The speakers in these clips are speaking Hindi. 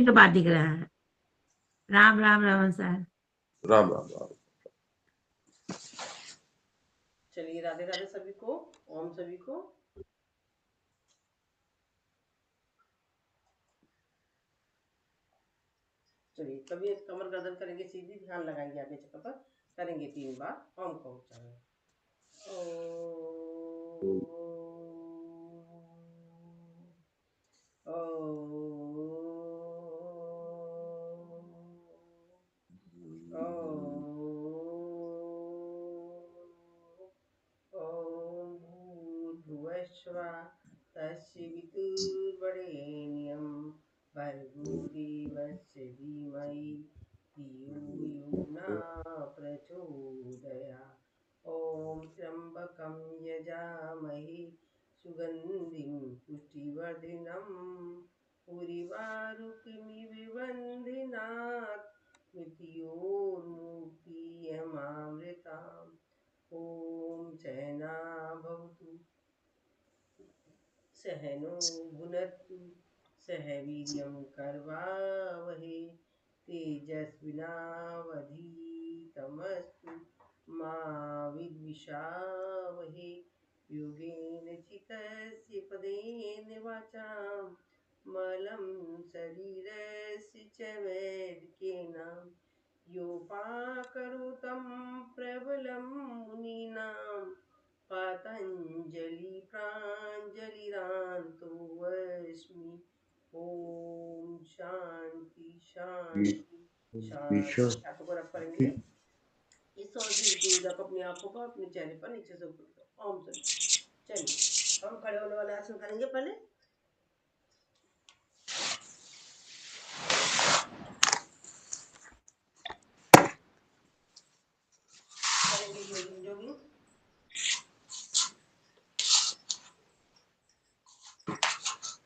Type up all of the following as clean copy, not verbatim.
के बाद दिख रहा है। राम राम रमन सर। राम राम राम। चलिए, राधे राधे सभी को, ओम सभी को। चलिए, कभी कमर गर्दन करेंगे सीधी, ध्यान लगाएंगे आगे जगह पर, करेंगे 3 बार ओम का उच्चारण। तस्य वितुर्वरेण्यं भर्गो देवस्य धीमहि धियो यो न प्रचोदयात्। ॐ त्र्यम्बकं यजामहे सुगन्धिं पुष्टिवर्धनं उर्वारुकमिव बन्धनात् मृत्योर्मुक्तियमामृताम्। ॐ सहना भवतु सहनो भुनक्तु सह वीर्यं करवावहे तेजस्विनावधीतमस्तु मा विद्विषावहे। योगेन चित्तस्य पदेन वाचां मलं शरीरस्य च वैदिकेन योपाकरोतं प्रबलं मुनीनां पतञ्जलि प्राञ्जलिरान्तोऽस्मि। ॐ शांति शांति शांति। हाथों को रब करेंगे। इस सरस्वती की ऊर्जा को अपनी आंखों पर, अपने चेहरे पर नीचे से ऊपर तक। ओम सर। चलिए, हम खड़े होने वाले आसन करेंगे पहले। करेंगे योगिन जोगिन।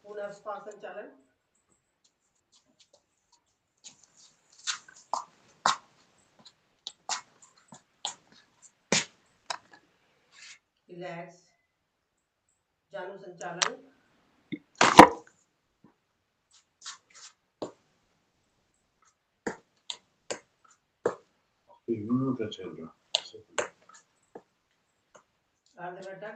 पुनर्वासन चालन। रिलैक्स। जानु संचालन। चल रहा आर्ध घटक।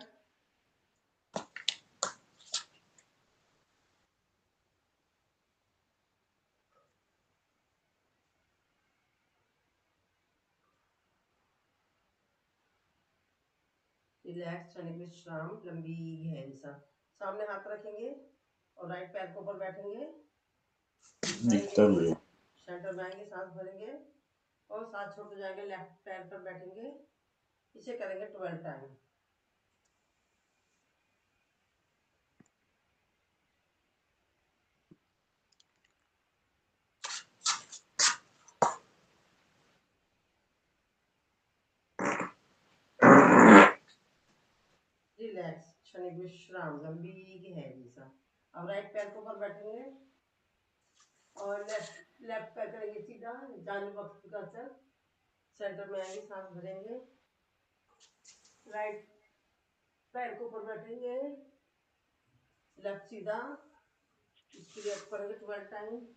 रिलैक्स, क्षणिक विश्राम, लंबी गहरी सांस। सामने हाथ रखेंगे और राइट पैर के ऊपर बैठेंगे। सेंटर में आएंगे, सांस भरेंगे और सांस छोड़ते जाएंगे। लेफ्ट पैर पर बैठेंगे। इसे करेंगे 12 टाइम। रिलैक्स, क्षणिक विश्राम, लंबी गहरी सांस। अब राइट पैर के ऊपर बैठेंगे और लेफ्ट पैर करेंगे सीधा, जानु बक्स का असर। सेंटर में आएंगे, सांस भरेंगे। राइट पैर के ऊपर बैठेंगे, लेफ्ट सीधा। इसके लिए करेंगे 12 टाइम।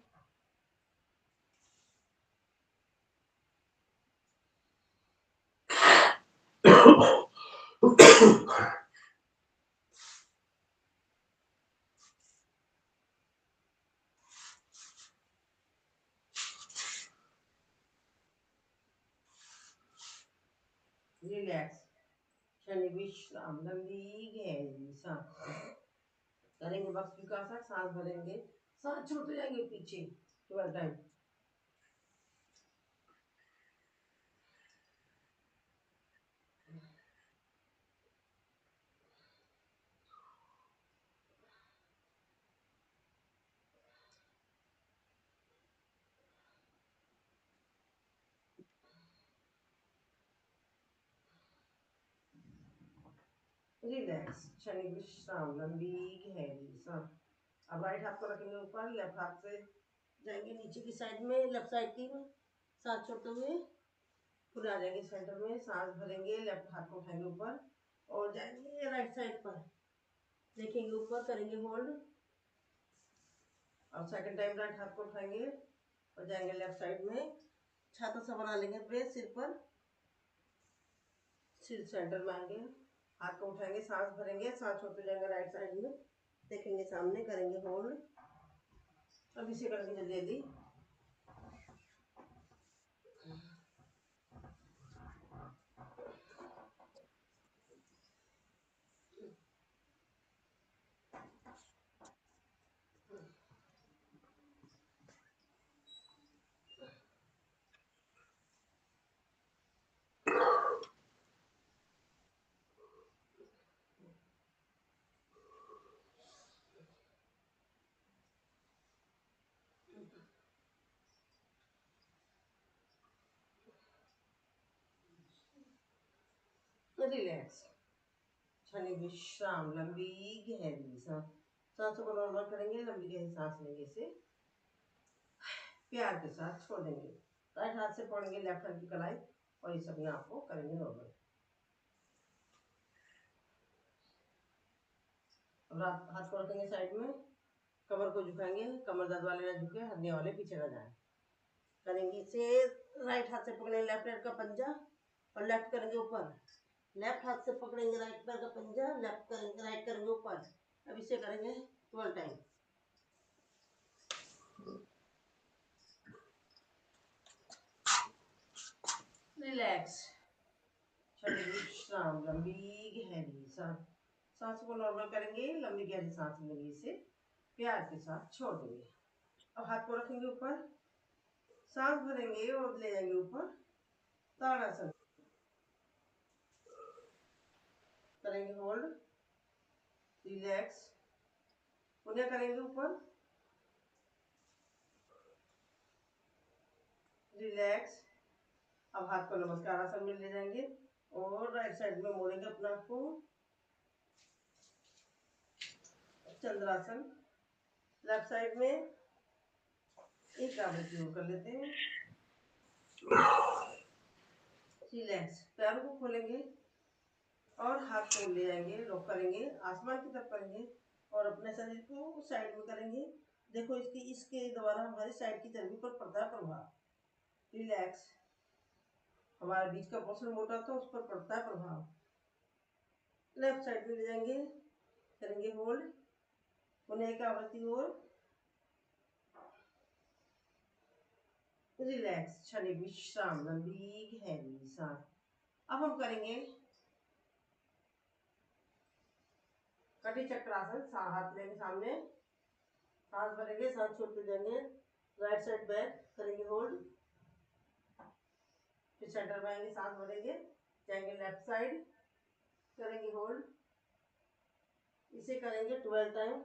रिलैक्स, क्षणिक विश्राम, लंबी गहरी सांस। करेंगे बक्स विकासा, सांस भरेंगे, सांस छोड़ते जाएंगे पीछे 12 टाइम। रिलैक्स, क्षणिक विश्राम, लंबी गहरी सांस। अब राइट हाथ को रखेंगे ऊपर, लेफ्ट हाथ से जाएंगे नीचे की साइड में, लेफ्ट साइड की सांस छोड़ते हुए फिर आ जाएंगे सेंटर में, सांस भरेंगे। लेफ्ट हाथ को उठाएंगे ऊपर और जाएंगे राइट साइड पर, देखेंगे ऊपर, करेंगे होल्ड और सेकंड टाइम राइट हाथ को उठाएंगे और जाएंगे लेफ्ट साइड में, छाता सा बना लेंगे प्रेस सिर पर, सिर सेंटर में आएंगे, हाथ को उठाएंगे, सांस भरेंगे, सांस छोड़ते जाएंगे राइट साइड में, देखेंगे सामने, करेंगे होल्ड। अब इसे करेंगे जल्दी जल्दी। रिलैक्स, क्षण विश्राम, लंबी गहरी सांस, सांसों को नॉर्मल करेंगे, लंबी गहरी सांस लेंगे, इसे प्यार के साथ छोड़ देंगे। राइट हाथ से पकड़ेंगे लेफ्ट हैंड की कलाई और इस अपने आप को करेंगे नॉर्मल। अब हाथ को रखेंगे साइड में, कमर को झुकाएंगे, कमर दर्द वाले ना झुके, हरने वाले पीछे ना जाए। करेंगे इसे, राइट हाथ से पकड़ेंगे लेफ्ट हैंड का पंजा और लेफ्ट करेंगे ऊपर, लेफ्ट हाथ से पकड़ेंगे राइट पैर का पंजा, लेफ्ट करेंगे, राइट करेंगे ऊपर। अब इसे करेंगे 12 टाइम। रिलैक्स, विश्राम, लंबी गहरी सांस, सांसों को नॉर्मल करेंगे, लंबी गहरी सांस लेंगे, इसे प्यार के साथ छोड़ देंगे। अब हाथ को रखेंगे ऊपर, सांस भरेंगे और ले जाएंगे ऊपर, ताड़ासन करेंगे, होल्ड, रिलैक्स, पुनः करेंगे ऊपर, रिलैक्स। अब हाथ को नमस्कार आसन में ले जाएंगे और राइट साइड में मोड़ेंगे अपने आप को, चंद्रासन, लेफ्ट साइड में एक आवृत्ति और कर लेते हैं। रिलैक्स, पैरों को खोलेंगे और हाथ को ले जाएंगे, लॉक करेंगे, आसमान की तरफ करेंगे और अपने शरीर को साइड में करेंगे। देखो इसके द्वारा हमारी साइड की चर्बी पर पड़ता है प्रभाव। रिलैक्स, हमारे बीच का पोर्शन मोटा होता है, उस पर पड़ता है प्रभाव। लेफ्ट साइड में ले जाएंगे, करेंगे होल्ड, पुनः एक आवृत्ति और, रिलैक्स, क्षणिक विश्राम, लंबी गहरी सांस। अब हम करेंगे कटी चक्रासन, हाथ लेंगे सामने, सांस भरेंगे, सांस छोड़ते जाएंगे, राइट साइड बैक करेंगे होल्ड, फिर सेंटर में आएंगे, सांस भरेंगे, जाएंगे लेफ्ट साइड, करेंगे होल्ड, इसे करेंगे 12 टाइम।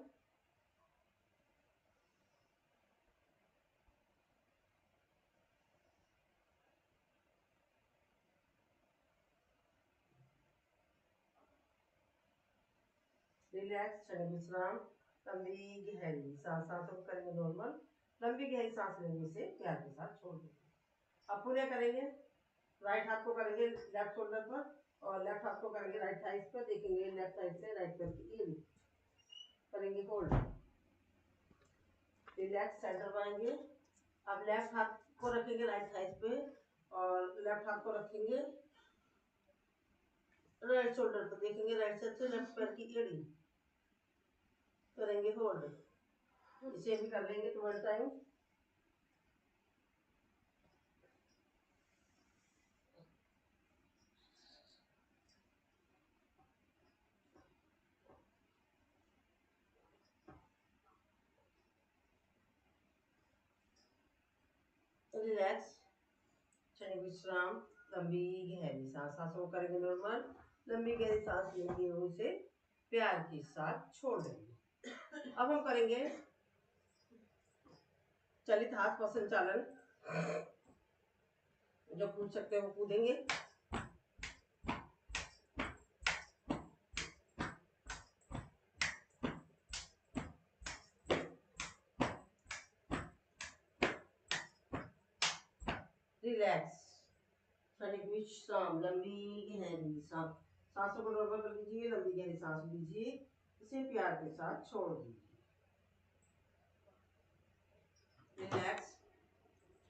रिलैक्स, क्षणिक विश्राम, लंबी गहरी सांस, सांसों को करेंगे नॉर्मल, लंबी गहरी सांस लेंगे, इसे प्यार के साथ छोड़ देंगे। अब पुनः करेंगे, राइट हाथ को करेंगे लेफ्ट शोल्डर पर और लेफ्ट हाथ को करेंगे राइट थाइस पर, देखेंगे लेफ्ट साइड से राइट पैर की एड़ी, करेंगे होल्ड, रिलैक्स, सेंटर पर आएंगे। अब लेफ्ट हाथ को रखेंगे राइट थाइस पे और लेफ्ट हाथ को रखेंगे राइट शोल्डर पर, देखेंगे राइट साइड से लेफ्ट पैर की एड़ी, करेंगे होल्ड, इसे भी कर लेंगे 12 टाइम। रिलैक्स, क्षणिक विश्राम, लंबी गहरी सांस, सांसों को करेंगे नॉर्मल, लंबी गहरी सांस लेंगे और उसे प्यार के साथ छोड़ देंगे। अब हम करेंगे चलित हाथ संचालन, जो कूद सकते हैं वो कूदेंगे। रिलैक्स, क्षणिक विश्राम, लंबी गहरी सांस, सांसों को नॉर्मल कर लीजिए, लंबी गहरी सांस लीजिए, इसे प्यार के साथ छोड़ दीजिए।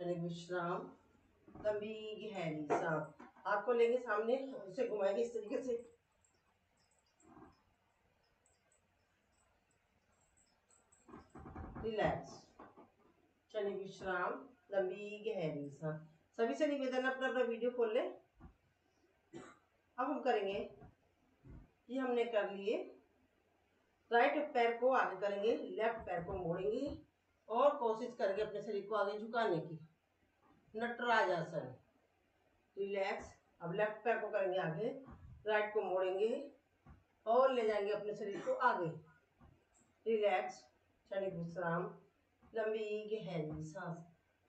क्षणिक विश्राम, लंबी गहरी सांस। हाथ को लेंगे सामने, उसे घुमाएंगे इस तरीके से। रिलैक्स, क्षणिक विश्राम, लंबी गहरी सांस। सभी से निवेदन अपना अपना वीडियो खोल ले। अब हम करेंगे, ये हमने कर लिए। राइट पैर को आगे करेंगे, लेफ्ट पैर को मोड़ेंगे और कोशिश करेंगे अपने शरीर को आगे झुकाने की। नटराज आसन। रिलैक्स। अब लेफ्ट पैर को करेंगे आगे, राइट को मोड़ेंगे और ले जाएंगे अपने शरीर को आगे। रिलैक्स, क्षणिक विश्राम, लंबी गहरी सांस।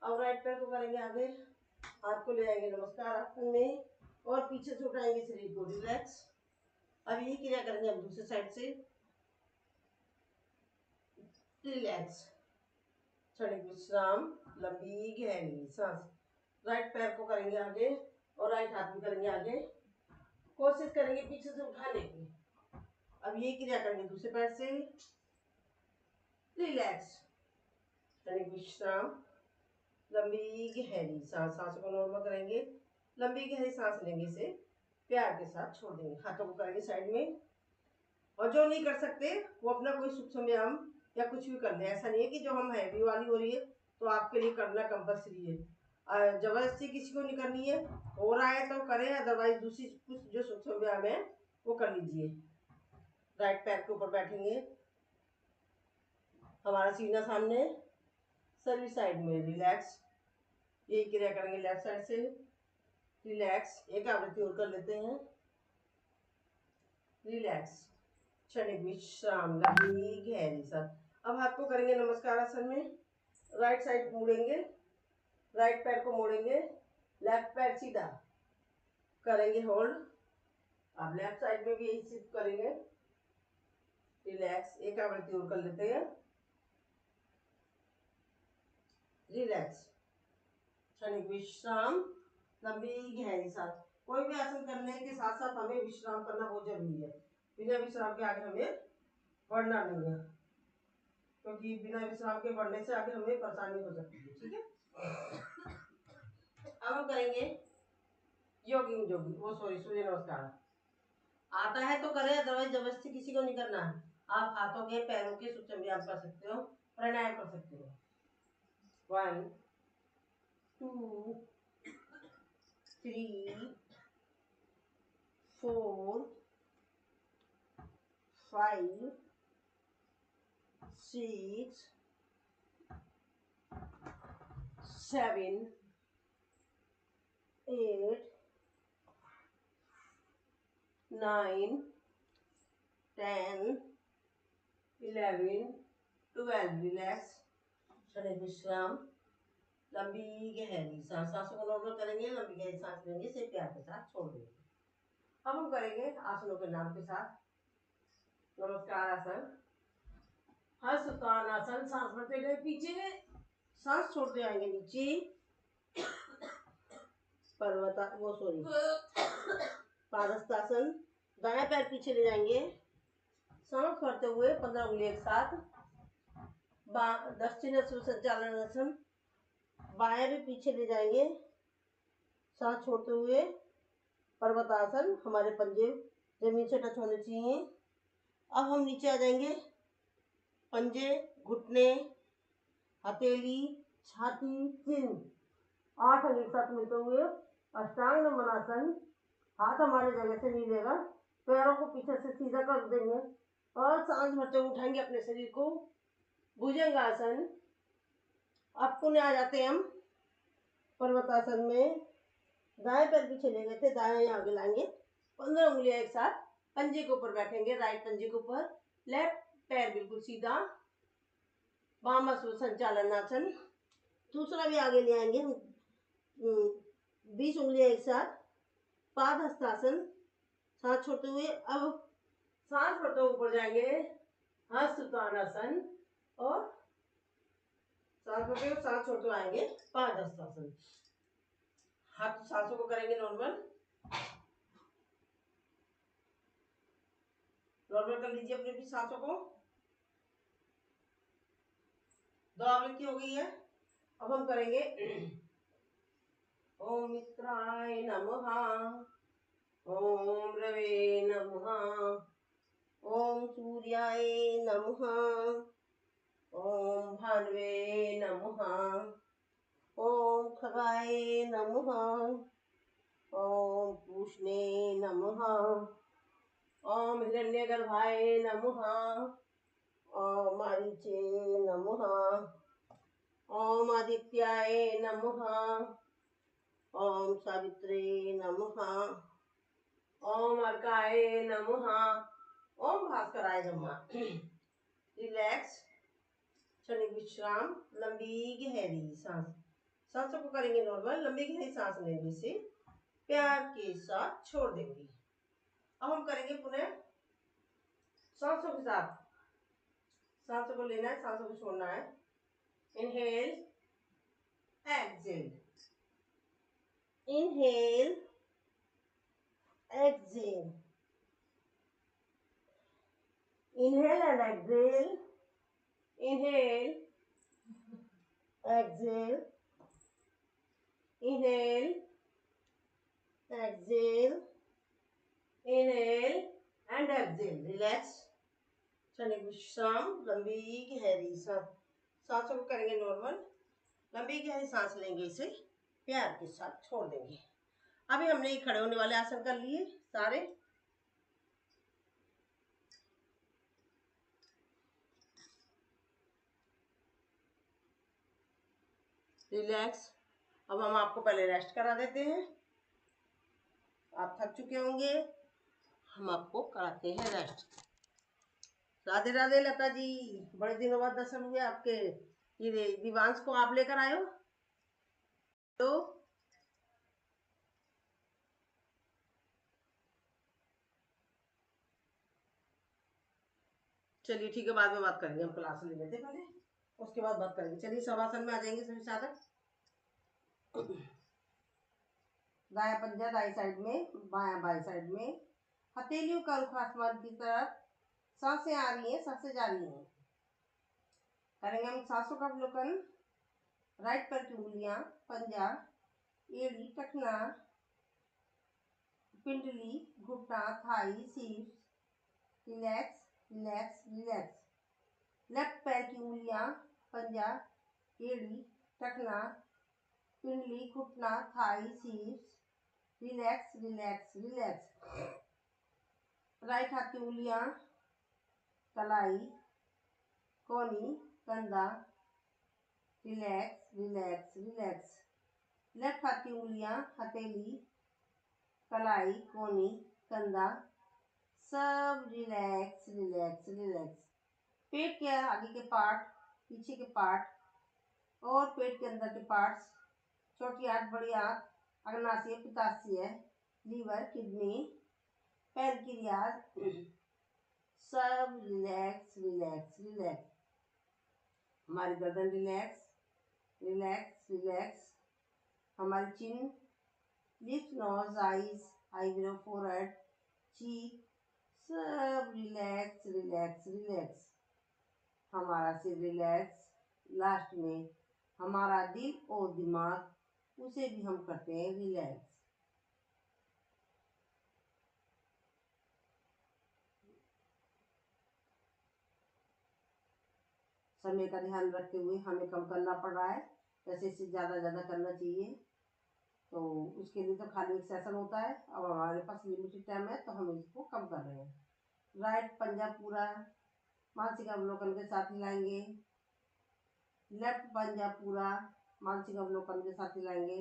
अब राइट पैर को करेंगे आगे, हाथ को ले जाएंगे नमस्कार आसन में और पीछे से उठाएंगे शरीर को। रिलैक्स। अब यही क्रिया करेंगे हम दूसरे साइड से। रिलैक्स, क्षणिक विश्राम, लंबी गहरी सांस। राइट पैर को करेंगे आगे और राइट हाथ भी करेंगे आगे, कोशिश करेंगे पीछे से उठाने की। अब ये क्रिया करेंगे दूसरे पैर से। रिलैक्स, क्षणिक विश्राम, लंबी गहरी सांस। सांसों को नॉर्मल करेंगे, लंबी गहरी सांस लेंगे, इसे प्यार के साथ छोड़ देंगे। हाथों को करेंगे साइड में। और जो नहीं कर सकते वो अपना कोई सूक्ष्म व्यायाम या कुछ भी कर ले। ऐसा नहीं है कि जो हम हैवी वाली हो रही है तो आपके लिए करना कंपल्सरी है। जबरदस्ती किसी को नहीं करनी है। हो रहा है तो करें, अदरवाइज दूसरी कुछ जो सूक्ष्म व्यायाम है वो कर लीजिए। राइट पैर के ऊपर बैठेंगे, हमारा सीना सामने, सभी साइड में। रिलैक्स, यही क्रिया करेंगे लेफ्ट साइड से। रिलैक्स, एक आवृत्ति और कर लेते हैं। रिलैक्स, क्षणिक विश्राम, लंबी गहरी सांस। अब हाथ को करेंगे नमस्कार आसन में। राइट साइड मुड़ेंगे, राइट पैर को मोड़ेंगे, लेफ्ट पैर सीधा करेंगे होल्ड। अब लेफ्ट साइड में भी यही चीज करेंगे। रिलैक्स, एक आवृत्ति और कर लेते हैं। रिलैक्स, क्षणिक विश्राम, लंबी गहरी सांस। कोई भी आसन करने के साथ साथ हमें विश्राम करना बहुत जरूरी है। बिना विश्राम के आगे हमें बढ़ना नहीं है, क्योंकि बिना विश्राम के बढ़ने से आगे हमें परेशानी हो सकती है। ठीक है, अब हम करेंगे योगिंग जोगी, वो सॉरी सूर्य नमस्कार। आता है तो करें, अदरवाइज जबरदस्ती किसी को नहीं करना है। आप हाथों के पैरों के सूक्ष्म व्यायाम कर सकते हो, प्राणायाम कर सकते हो। 1 2 3 4 5 6 7 8 9 10 11 12। रिलैक्स, क्षणिक विश्राम, लंबी गहरी सांस। सांसों को नॉर्मल करेंगे, लंबी गहरी सांस लेंगे, इसे प्यार के साथ छोड़ देंगे। अब हम करेंगे आसनों के नाम के साथ। नमस्कार आसन, हस्त आसन। सांस भरते गए पीछे, सांस छोड़ते आएंगे नीचे। पादहस्तासन। दाएं पैर पीछे ले जाएंगे, सांस भरते हुए 15 उंगली एक साथ। दक्षिणास्त्र संचालन आसन। बाएं भी पीछे ले जाएंगे, सांस छोड़ते हुए पर्वतासन। हमारे पंजे जमीन से टच होने चाहिए। अब हम नीचे आ जाएंगे, पंजे, घुटने, हथेली, छाती, सिर 8 अंग एक साथ मिलते हुए अष्टांग नमनासन। हाथ हमारे जगह से नहीं लेगा, पैरों को पीछे से सीधा कर देंगे और सांस भरते हुए उठाएंगे अपने शरीर को। भुजंगासन। अब पुनः आ जाते हैं हम पर्वतासन में। दाएं पैर पीछे ले गए थे, दाएं आगे लाएंगे, 15 उंगलियां एक साथ पंजे के ऊपर बैठेंगे, राइट पंजे के ऊपर, लेफ्ट पैर बिल्कुल सीधा। वामाश्व संचालन आसन। दूसरा भी आगे ले आएंगे हम, 20 उंगलियां एक साथ। पाद हस्तासन, सांस छोड़ते हुए अब सांस भरते हुए ऊपर जाएंगे, हस्तोत्तानासन। और सांस भरते हुए सांस छोड़ते हुए आएंगे पाद हस्तासन। हाथ सांसों को करेंगे नॉर्मल। नॉर्मल कर लीजिए अपने भी सांसों को। 2 आवृत्ति हो गई है। अब हम करेंगे ओम मित्राय नमः। ओम रवे नमः। ओम सूर्याय नमः। ओम भानवे नमः। ओम खगाय नमः। ओम पूष्णे नमः। ओम हिरण्यगर्भाय नमः। ओम मारीचे नमः। ओम आदित्याय नमः। ओम सावित्रे नमः। ओम अर्काय नमः। ओम भास्कराय नमः। रिलैक्स, क्षणिक विश्राम, लंबी गहरी सांस। सांसों को करेंगे नॉर्मल, लंबी गहरी सांस लेने से प्यार के साथ छोड़ देंगे। अब हम करेंगे पुनः सांसों के साथ। सांसों को लेना है, सांसों को छोड़ना है। Inhale, exhale, inhale, exhale, inhale and exhale, inhale, exhale, inhale, exhale, inhale and exhale. Relax, क्षणिक विश्राम, लंबी गहरी सांस। सांसों को करेंगे नॉर्मल, लंबी गहरी सांस लेंगे, इसे प्यार के साथ छोड़ देंगे। अभी हमने खड़े होने वाले आसन कर लिए सारे। रिलैक्स। अब हम आपको पहले रेस्ट करा देते हैं। आप थक चुके होंगे, हम आपको कराते हैं रेस्ट। राधे राधे लता जी, बड़े दिनों बाद दर्शन हुए आपके। ये दिवांश को आप लेकर आए हो तो चलिए ठीक है, बाद में बात करेंगे। हम क्लास ले लेते पहले, उसके बाद बात करेंगे। चलिए शवासन में आ जाएंगे सभी साधक। दाया पंजा दाई साइड में, बाया बाई साइड में। हथेलियों का रुख आसमान की तरफ। सांसें आ रही हैं, सांसें जा रही हैं। करेंगे हम सांसों का अवलोकन। राइट पैर की उंगलियां, पंजा, एड़ी, टखना, पिंडली, घुटना, थाई, शीर्ष। Relax, relax, relax. लेफ्ट पैर की उंगलियां, पंजा, एड़ी, टखना, पिंडली, घुटना, थाई, शीर्ष। Relax, relax, relax. राइट हाथ की उंगलियां, कलाई, कोनी, कंधा। Relax, relax, relax. लेफ्ट हाथ की उंगलियां, हथेली, कलाई, कोनी, कंधा, सब रिलैक्स, रिलैक्स, रिलैक्स। पेट के आगे के पार्ट, पीछे के पार्ट और पेट के अंदर के पार्ट्स, छोटी आंत, बड़ी आंत, अग्नाशय, पित्ताशय, लीवर, किडनी, पैनक्रियाज, सब रिलैक्स, रिलैक्स, रिलैक्स। हमारी गर्दन रिलैक्स, रिलैक्स, रिलैक्स। हमारी chin, lips, nose, eyes, eyebrow, forehead, cheek, सब रिलैक्स, रिलैक्स, रिलैक्स। हमारा सिर रिलैक्स। लास्ट में हमारा दिल और दिमाग, उसे भी हम करते हैं रिलैक्स। समय का ध्यान रखते हुए हमें कम करना पड़ रहा है, वैसे इससे ज़्यादा करना चाहिए। तो उसके लिए तो खाली एक सेशन होता है। अब हमारे पास लिमिटेड टाइम है, तो हम इसको कम कर रहे हैं। राइट पंजा पूरा मानसिक अवलोकन के साथ हिलाएंगे। लेफ्ट पंजा पूरा मानसिक अवलोकन के साथ हिलाएंगे।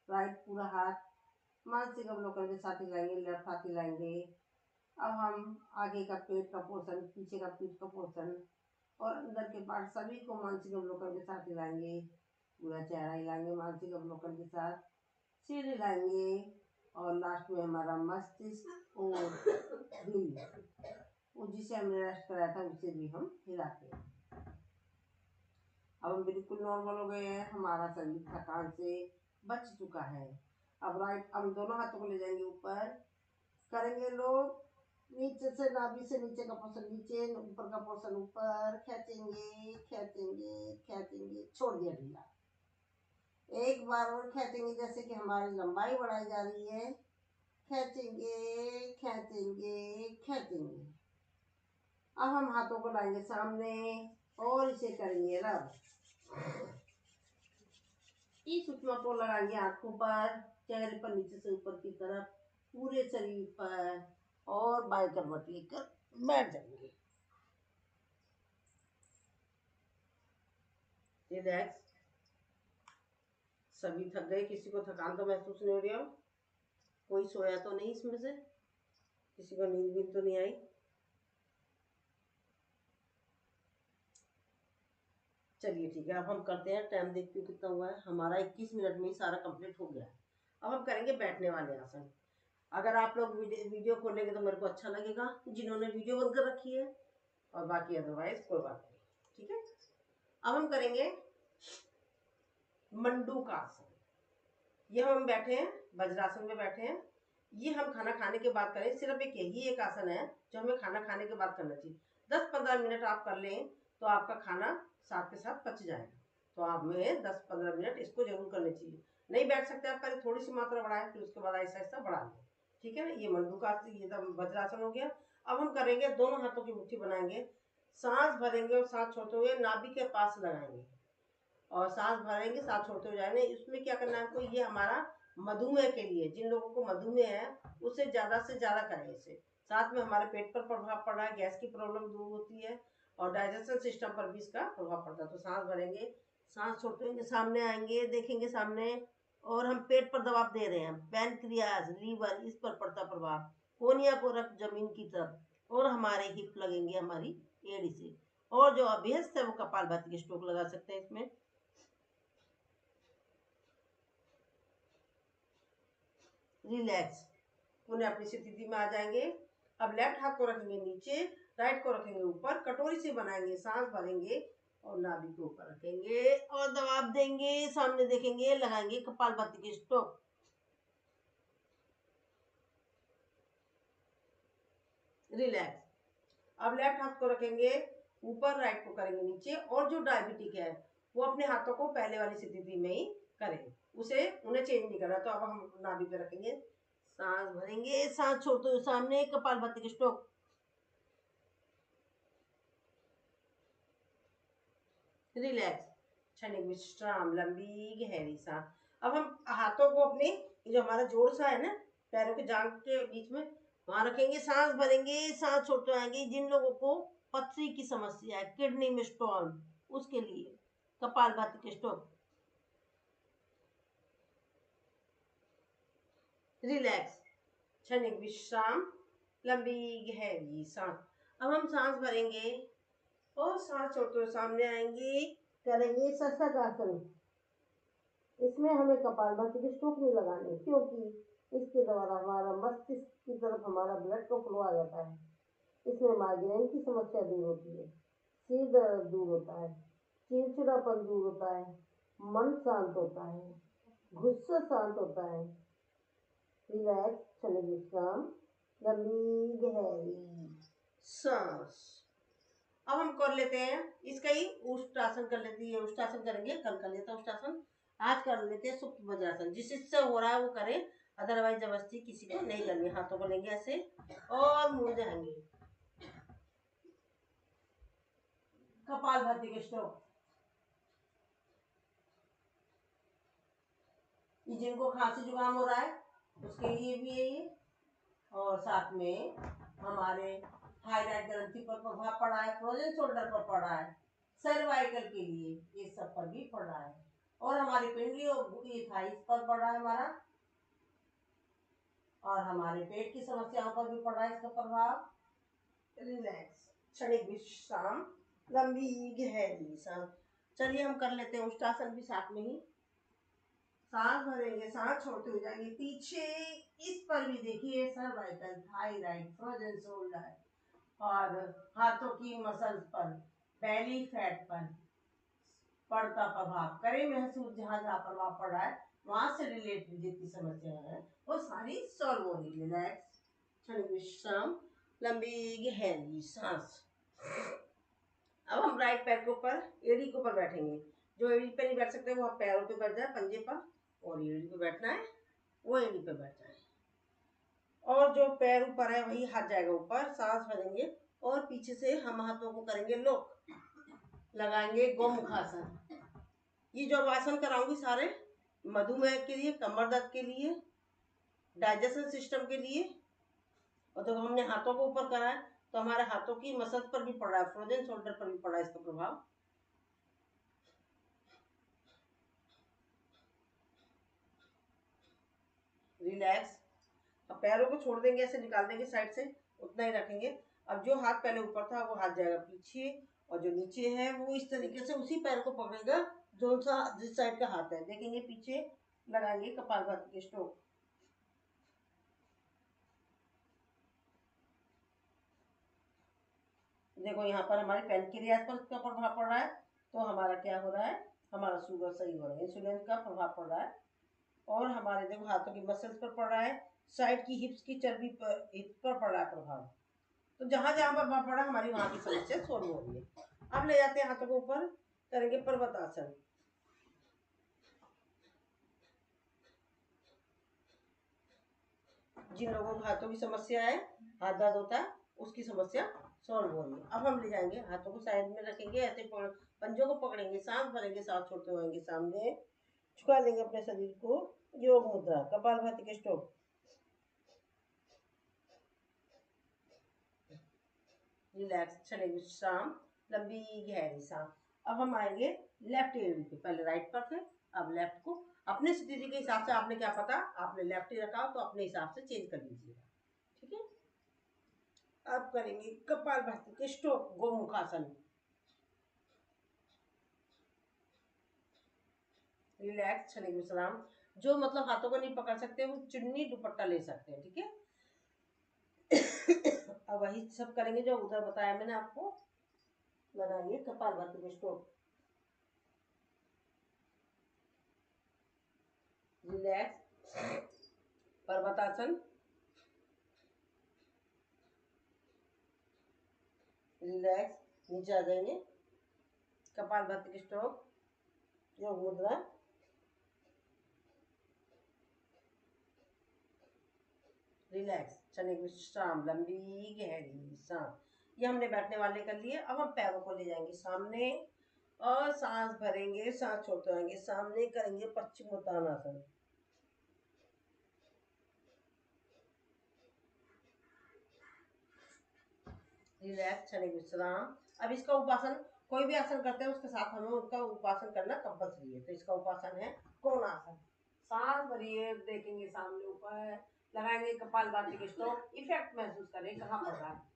राइट पूरा हाथ मानसिक अवलोकन के साथ हिलाएंगे। लेफ्ट हाथ हिलाएंगे। अब हम आगे का पेट का पोर्शन, पीछे का पीठ का पोर्शन और अंदर के पार्ट सभी को मानसिक अवलोकन के साथ हिलाएंगे। पूरा चेहरा हिलाएंगे मानसिक अवलोकन के साथ। सिर हिलाएंगे और लास्ट में हमारा मस्तिष्क और दिल, वो जिसे हमने रेस्ट कराया था, उसे भी हम हिलाते हैं। अब हम बिल्कुल नॉर्मल हो गए हैं, हमारा शरीर थकान से बच चुका है। अब राइट, हम दोनों हाथों को ले जाएंगे ऊपर, करेंगे लोग नीचे से, नाभि से नीचे का पोर्शन नीचे, ऊपर का पोर्शन ऊपर, खींचेंगे, खींचेंगे, खींचेंगे, छोड़ दिया ढीला। एक बार और खींचेंगे, जैसे कि हमारी लंबाई बढ़ाई जा रही है। खींचेंगे खींचेंगे खींचेंगे। अब हम हाथों को लाएंगे सामने और इसे करेंगे रब। इस उपमा को लगाएंगे आंखों पर, चेहरे पर नीचे से ऊपर की तरफ, पूरे शरीर पर, और बाएं करवट लेकर बैठ जाएंगे। रिलैक्स। सभी थक गए, किसी को थकान तो महसूस नहीं हो रही हो? कोई सोया तो नहीं इसमें से? किसी को नींद भी तो नहीं आई? चलिए ठीक है, अब हम करते हैं। टाइम देखती हूँ कितना हुआ है। हमारा 21 मिनट में ही सारा कंप्लीट हो गया है। अब हम करेंगे बैठने वाले आसन। अगर आप लोग वीडियो खोलेंगे तो मेरे को अच्छा लगेगा, जिन्होंने वीडियो बंद कर रखी है, और बाकी अदरवाइज कोई बात नहीं। ठीक है, अब हम करेंगे मंडूक आसन। ये हम बैठे हैं, वज्रासन में बैठे हैं। ये हम खाना खाने के बाद करें। सिर्फ एक यही एक आसन है जो हमें खाना खाने के बाद करना चाहिए। 10-15 मिनट आप कर लें तो आपका खाना साथ के साथ पच जाएगा। तो आप में 10-15 मिनट इसको जरूर करने चाहिए। नहीं बैठ सकते आप, पहले थोड़ी सी मात्रा बढ़ाएं, फिर उसके बाद ऐसा ऐसा बढ़ा लें। ठीक है ना, ये मंडूक आसन, ये तो वज्रासन हो गया। अब हम करेंगे, दोनों हाथों की मुट्ठी बनाएंगे, सांस भरेंगे और सांस छोड़ते हुए नाभि के पास लगाएंगे, और सांस भरेंगे सांस छोड़ते हुए जाएंगे। इसमें क्या करना है आपको, ये हमारा मधुमेह के लिए, जिन लोगों को मधुमेह है उसे ज्यादा से ज्यादा करें इसे। साथ में हमारे पेट पर प्रभाव पड़ रहा है, गैस की प्रॉब्लम दूर होती है, और डाइजेशन सिस्टम पर भी इसका प्रभाव पड़ता है। तो सांस भरेंगे, सांस छोड़ते हुए सामने आएंगे, देखेंगे सामने, और हम पेट पर दबाव दे रहे हैं। पैनक्रियाज, लीवर, इस पर पड़ता प्रभाव। कोनिया को रख जमीन की तरफ, और हमारे हिप लगेंगे हमारी एड़ी से। और जो अभ्यस्त है वो कपालभाति के स्ट्रोक लगा सकते हैं इसमें। रिलैक्स, पुनः अपनी स्थिति में आ जाएंगे। अब लेफ्ट हाथ को रखेंगे नीचे, राइट को रखेंगे ऊपर, कटोरी से बनाएंगे, सांस भरेंगे और नाभि के ऊपर रखेंगे और दबाव देंगे, सामने देखेंगे, लगाएंगे कपालभाति के स्ट्रोक। रिलैक्स। अब लेफ्ट हाथ को रखेंगे ऊपर, राइट को करेंगे नीचे, और जो डायबिटिक है वो अपने हाथों को पहले वाली स्थिति में ही करें, उन्हें चेंज नहीं करना। तो अब हम नाभि पे रखेंगे, सांस भरेंगे, सांस छोड़ते हुए सामने, कपालभाति के स्ट्रोक। रिलैक्स, क्षणिक विश्राम, लंबी गहरी सांस। अब हम हाथों को अपने, जो हमारा जोड़ सा है ना पैरों के जांघ के बीच में, वहां रखेंगे, सांस भरेंगे, सांस छोड़ते आएंगे। जिन लोगों को पथरी की समस्या है, किडनी में स्टोन, उसके लिए कपालभाति के स्ट्रोक। रिलैक्स, क्षणिक विश्राम, लंबी गहरी सांस। अब हम सांस भरेंगे और सांस छोड़ते हुए सामने आएंगे, करेंगे शशकासन। इसमें हमें कपालभाति के स्ट्रोक नहीं लगाने, क्योंकि इसके द्वारा हमारा मस्तिष्क की तरफ हमारा ब्लड का फ्लो आ जाता है। इसमें माइग्रेन की समस्या दूर होती है, सिर दर्द दूर होता है, चिड़चिड़ापन दूर होता है, मन शांत होता है, गुस्सा शांत होता है। रिलैक्स, क्षणिक विश्राम, लंबी गहरी सांस। अब हम कर लेते हैं इसका ही उष्टासन कर लेते हैं। उष्टासन करेंगे, कल कर लेते हैं उष्टासन, आज कर लेते हैं सुप्त वज्रासन। जिससे हो रहा है वो करें, अदरवाइज जबरदस्ती किसी को नहीं करनी। हाथों को लेंगे ऐसे और मुड़ जाएंगे, कपालभाति के स्ट्रोक। जिनको खांसी जुकाम हो रहा है उसके लिए भी है ये, और साथ में हमारे थायराइड ग्रंथि पर प्रभाव पड़ा है, फ्रोजन शोल्डर पर पड़ा है, सर्वाइकल के लिए ये सब पर भी पड़ा है, और हमारी पिंडली और ये थाइस पर पड़ा है हमारा, और हमारे पेट की समस्याओं पर भी पड़ा है इसका प्रभाव। रिलैक्स, क्षणिक विश्राम, लंबी गहरी सांस। चलिए हम कर लेते हैं उष्टासन भी साथ में ही। सांस भरेंगे, सांस छोड़ते हुए जाएंगे पीछे, इस पर भी देखिए सर्वाइकल, थायराइड, फ्रोजन शोल्डर, और हाथों की मसल्स पर, बेली फैट पर पड़ता प्रभाव करें महसूस। जहाँ जहाँ प्रभाव पड़ रहा है वहां से रिलेटेड जितनी समस्याएं हैं वो सारी सॉल्व होगी। रिलैक्स, क्षणिक विश्राम, लंबी गहरी सांस। अब हम राइट पैर के ऊपर, एड़ी के ऊपर बैठेंगे, जो एड़ी पे नहीं बैठ सकते वो पैरों पे बैठ जाए, पंजे पर, और एड़ी पे बैठना है वो एड़ी पे बैठ जाए। और जो पैर ऊपर है वही हाथ जाएगा ऊपर, सांस भरेंगे और पीछे से हम हाथों को करेंगे लॉक, लगाएंगे गोमुखासन। ये जो आसन कराऊंगी सारे मधुमेह के लिए, कमर दर्द के लिए, डाइजेशन सिस्टम के लिए। और जब हमने हाथों को ऊपर करा है तो हमारे हाथों की मसल पर भी पड़ रहा है, फ्रोजन शोल्डर पर भी पड़ रहा है इसका प्रभाव। रिलैक्स। अब पैरों को छोड़ देंगे, ऐसे निकाल देंगे साइड से, उतना ही रखेंगे। अब जो हाथ पहले ऊपर था वो हाथ जाएगा पीछे, और जो नीचे है वो इस तरीके से उसी पैर को पकड़ेगा जो सा जिस साइड का हाथ है। देखेंगे पीछे, लगाएंगे कपालभाति के स्ट्रोक। देखो यहाँ पर हमारे पेनक्रियास पर इसका प्रभाव पड़ रहा है, तो हमारा क्या हो रहा है, हमारा शुगर सही हो रहा है, इंसुलिन का प्रभाव पड़ रहा है। और हमारे देखो हाथों की मसल्स पर पड़ रहा है, साइड की हिप्स की चर्बी पर, हिप्स पर पड़ रहा है प्रभाव। तो जहां जहां पर प्रभाव पड़ा हमारी वहां की समस्या सोल्व हो रही है। अब ले जाते हैं हाथों को ऊपर, करेंगे पर्वतासन। जिन लोगों को हाथों की समस्या है, हाथ दर्द होता है, उसकी समस्या सॉल्व हो रही है। अब हम ले जाएंगे हाथों को साइड में रखेंगे, ऐसे पंजों को पकड़ेंगे, सांस भरेंगे, सांस छोड़ते हुए सामने झुका लेंगे अपने शरीर को, योग मुद्रा, कपालभाति के स्ट्रोक। रिलैक्स, क्षण विश्राम, लंबी गहरी सांस। अब हम आएंगे लेफ्ट एड़ी पे, पहले राइट पर थे, अब लेफ्ट को। अपने स्थिति के हिसाब से, आपने क्या पता आपने लेफ्ट ही रखा हो तो अपने हिसाब से चेंज कर लीजिएगा, ठीक है। अब करेंगे कपालभाति के स्ट्रोक, गोमुखासन। रिलैक्स, क्षणिक विश्राम। जो मतलब हाथों को नहीं पकड़ सकते वो चुन्नी दुपट्टा ले सकते हैं, ठीक है। अब वही सब करेंगे जो उधर बताया मैंने आपको। लगाइए कपालभाति के स्ट्रोक। रिलैक्स, पर्वतासन। रिलैक्स, नीचे आ जाएंगे, कपालभाति के स्ट्रोक, योग मुद्रा। रिलैक्स, क्षणिक विश्राम, लंबी गहरी सांस। ये हमने बैठने वाले कर लिए। अब हम पैरों को ले जाएंगे सामने और सांस भरेंगे, सांस छोड़ते रहेंगे, सामने करेंगे पश्चिमोत्तानासन। रिलैक्स, क्षणिक विश्राम। अब इसका उपासन, कोई भी आसन करते हैं उसके साथ हमें उसका उपासन करना कंपल्सरी है। तो इसका उपासन है कोणासन। सांस भरिए, देखेंगे सामने ऊपर, लगाएंगे कपालभाति के स्ट्रोक, इफेक्ट महसूस करें कहाँ पड़ रहा है।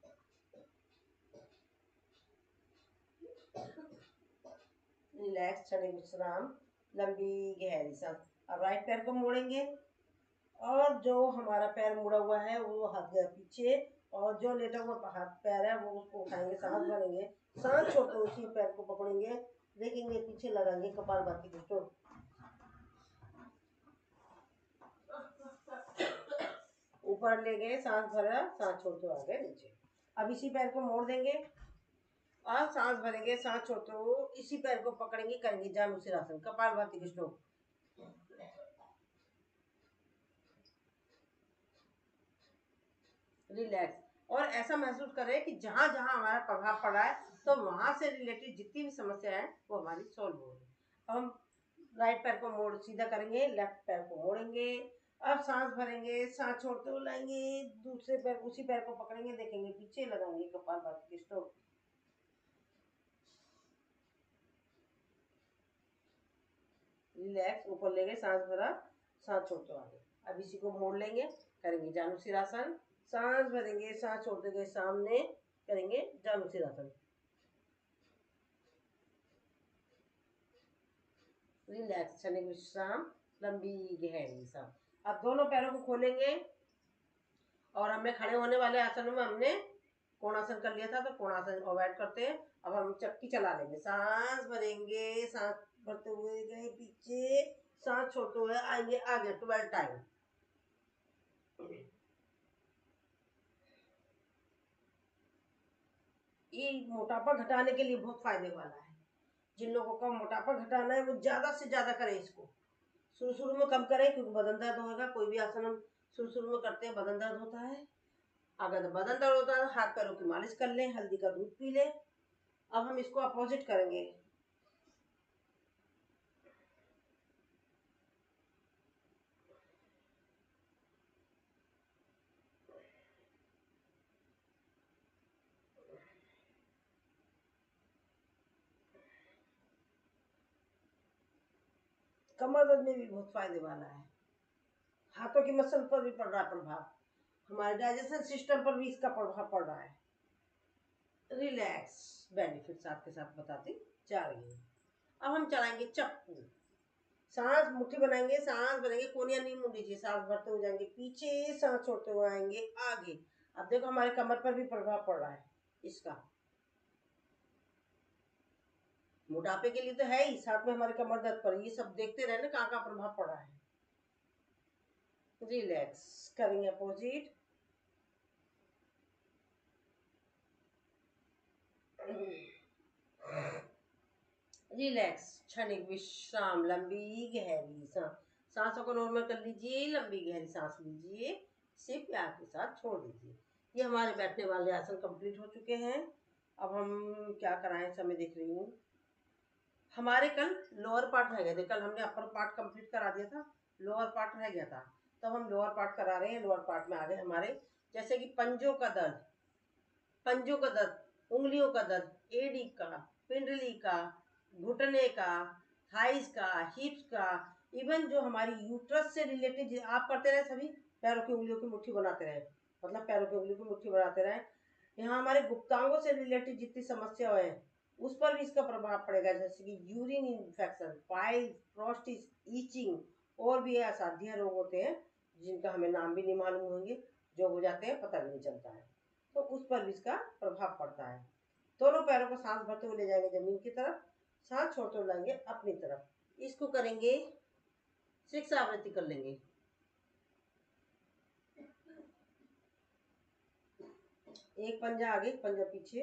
रिलैक्स, क्षणिक विश्राम, लंबी गहरी सांस। अब राइट पैर को मोड़ेंगे और जो हमारा पैर मुड़ा हुआ है वो हाथ गया पीछे, और जो लेटा हुआ हाथ पैर है वो उसको उठाएंगे, सांस भरेंगे, सांस छोड़ते उसी पैर को पकड़ेंगे, देखेंगे पीछे, लगाएंगे कपालभाति के स्ट्रोक। ऊपर ले गए, सांस भरा, सांस छोड़ते आ गए नीचे। अब इसी पैर को मोड़ देंगे और सांस भरेंगे, सांस छोड़ते हुए इसी पैर को पकड़ेंगे, करेंगे जानुसिरासन, कपालभाति के स्ट्रोक। रिलैक्स, और ऐसा महसूस करें कि जहां जहां हमारा प्रभाव पड़ा है तो वहां से रिलेटेड जितनी भी समस्या है वो हमारी सॉल्व हो रही है। हम राइट पैर को मोड़ सीधा करेंगे, लेफ्ट पैर को मोड़ेंगे। अब सांस भरेंगे, सांस छोड़ते हुए लाएंगे, दूसरे पैर उसी पैर को पकड़ेंगे, देखेंगे पीछे, लगाएंगे कपालभाति के स्ट्रोक। रिलैक्स, ऊपर ले गए, सांस भरा, सांस छोड़ते आगे। अब इसी को मोड़ लेंगे, करेंगे जानुसिरासन, सांस भरेंगे, सांस छोड़ते गए सामने, करेंगे जानुसिरासन। रिलैक्स, क्षणिक विश्राम, लंबी गहरी सांस। अब दोनों पैरों को खोलेंगे और हमें खड़े होने वाले आसन में हमने कोणासन कर लिया था, तो कोणासन अवॉइड करते हैं। अब हम चक्की चला लेंगे, सांस भरेंगे, सांस भरते हुए गए पीछे, सांस छोड़ते हुए आएंगे आगे 12 टाइम। ये मोटापा घटाने के लिए बहुत फायदे वाला है। जिन लोगों को मोटापा घटाना है वो ज़्यादा से ज़्यादा करें इसको। शुरू शुरू में कम करें क्योंकि बदन दर्द होगा। कोई भी आसन हम शुरू शुरू में करते हैं बदन दर्द होता है। अगर बदन दर्द होता है हाथ पैरों की मालिश कर लें, हल्दी का दूध पी लें। अब हम इसको अपोजिट करेंगे। कमर दर्द में भी बहुत फायदे वाला है। हाथों की मसल पर भी पड़ रहा है प्रभाव, हमारे डाइजेशन सिस्टम पर भी इसका प्रभाव पड़ रहा है। रिलैक्स बेनिफिट्स आपके साथ बताती जा रही हूँ। अब हम चलाएंगे चप्पू। सांस मुट्ठी बनाएंगे, सांस भरेंगे, कोनिया नहीं मुड़ीजिए, सांस भरते हुए जाएंगे पीछे, सांस छोड़ते हुए आएंगे आगे। अब देखो हमारे कमर पर भी प्रभाव पड़ रहा है इसका। मोटापे के लिए तो है ही, साथ में हमारे कमर दर्द पर, ये सब देखते रहे ना कहाँ कहाँ प्रभाव पड़ा है। रिलैक्स करेंगे अपोजिट। रिलैक्स, क्षणिक विश्राम, लंबी गहरी सांस। सांसों को नॉर्मल कर लीजिए, लंबी गहरी सांस लीजिए, इसे प्यार के साथ छोड़ दीजिए। ये हमारे बैठने वाले आसन कंप्लीट हो चुके हैं। अब हम क्या कराएं, समय देख रही हूँ। हमारे कल लोअर पार्ट रह गए थे, कल हमने अपर पार्ट कंप्लीट करा दिया था, लोअर पार्ट रह गया था, तब हम लोअर पार्ट करा रहे हैं। लोअर पार्ट में आ गए हमारे जैसे कि पंजों का दर्द, उंगलियों का दर्द, एड़ी का, पिंडली का, घुटने का, थाइस का, हिप्स का, इवन जो हमारी यूट्रस से रिलेटेड आप करते रहे सभी, पैरों की उंगलियों की मुट्ठी बनाते रहे, मतलब पैरों की उंगलियों की मुट्ठी बनाते रहे। यहाँ हमारे गुप्तांगों से रिलेटेड जितनी समस्या है उस पर भी इसका प्रभाव पड़ेगा, जैसे कि यूरिन इन्फेक्शन, पाइल्स, प्रोस्टिस, ईचिंग, और भी असाध्य रोग होते हैं जिनका हमें नाम भी नहीं मालूम होंगे, जो हो जाते हैं पता भी नहीं चलता है, तो उस पर भी इसका प्रभाव पड़ता है। दोनों पैरों को सांस भरते हुए ले जाएंगे जमीन की तरफ, सांस छोड़ते हुए लाएंगे अपनी तरफ। इसको करेंगे 6 आवृत्ति कर लेंगे। एक पंजा आगे, एक पंजा पीछे,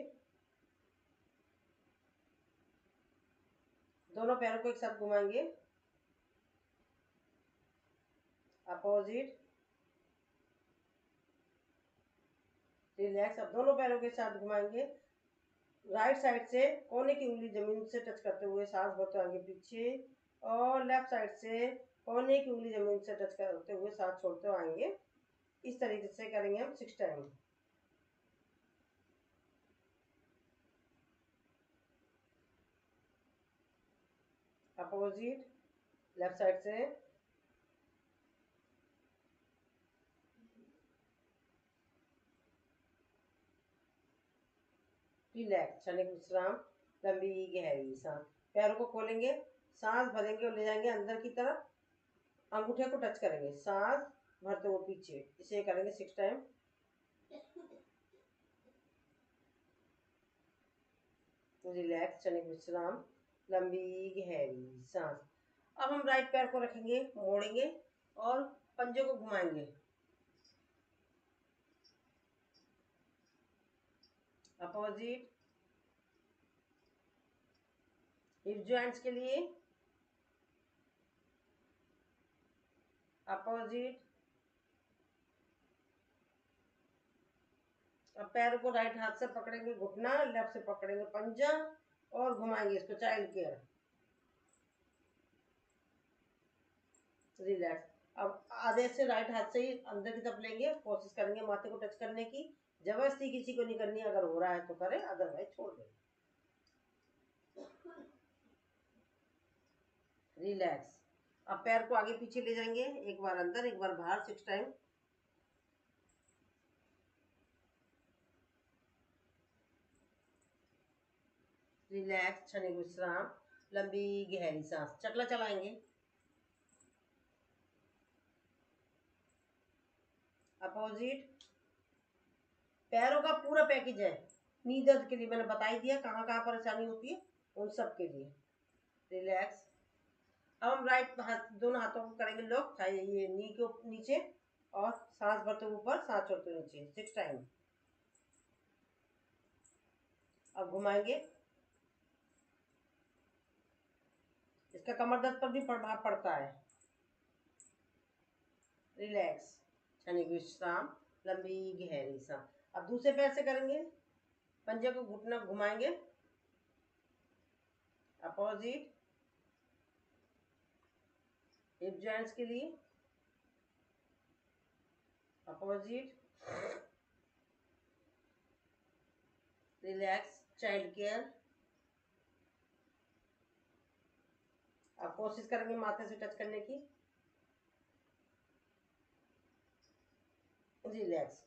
दोनों पैरों को एक साथ घुमाएंगे, अपोजिट, रिलैक्स। अब दोनों पैरों के साथ घुमाएंगे, राइट साइड से कोने की उंगली जमीन से टच करते हुए सांस भरते आगे पीछे, और लेफ्ट साइड से कोने की उंगली जमीन से टच करते हुए सांस छोड़ते हुए आएंगे। इस तरीके से करेंगे हम 6 टाइम। अपोजिट, लेफ्ट साइड से, रिलैक्स, क्षणिक विश्राम, लंबी गहरी सांस। पैरों को खोलेंगे, सांस भरेंगे और ले जाएंगे अंदर की तरफ, अंगूठे को टच करेंगे, सांस भरते हुए पीछे, इसे करेंगे 6 टाइम। रिलैक्स, क्षणिक विश्राम, लंबी गहरी सांस। अब हम राइट पैर को रखेंगे, मोड़ेंगे और पंजे को घुमाएंगे, अपोजिट। हिप जॉइंट्स के लिए अपोजिट। अब पैरों को राइट हाथ से पकड़ेंगे घुटना, लेफ्ट से पकड़ेंगे पंजा और घुमाएंगे इसको, चाइल्ड केयर। रिलैक्स। अब आधे से राइट हाथ से ही अंदर की तरफ लेंगे, कोशिश करेंगे माथे को टच करने की, जबरदस्ती किसी को नहीं करनी, अगर हो रहा है तो करें, अदरवाइज छोड़ दें। रिलैक्स। अब पैर को आगे पीछे ले जाएंगे, एक बार अंदर एक बार बाहर, 6 टाइम। रिलैक्स, क्षणिक विश्राम, लंबी गहरी सांस। चकला चलाएंगे, अपोजिट। पैरों का पूरा पैकेज है, नी दर्द के लिए मैंने बता ही दिया कहाँ कहाँ परेशानी होती है, उन सब के लिए। रिलैक्स। अब हम राइट हाथ, दोनों हाथों को करेंगे लॉक, ये नी के नीचे, और सांस भरते ऊपर, सांस छोड़ते नीचे, 6 टाइम। अब घुमाएंगे, इसका कमर दर्द पर भी प्रभाव पड़ता है। रिलैक्स, क्षणिक विश्राम, लंबी गहरी सांस। अब दूसरे पैर से करेंगे, पंजे को घुटना घुमाएंगे अपोजिट, हिप जॉइंट्स के लिए अपोजिट। Relax, child care. अब कोशिश करेंगे माथे से टच करने की। रिलैक्स,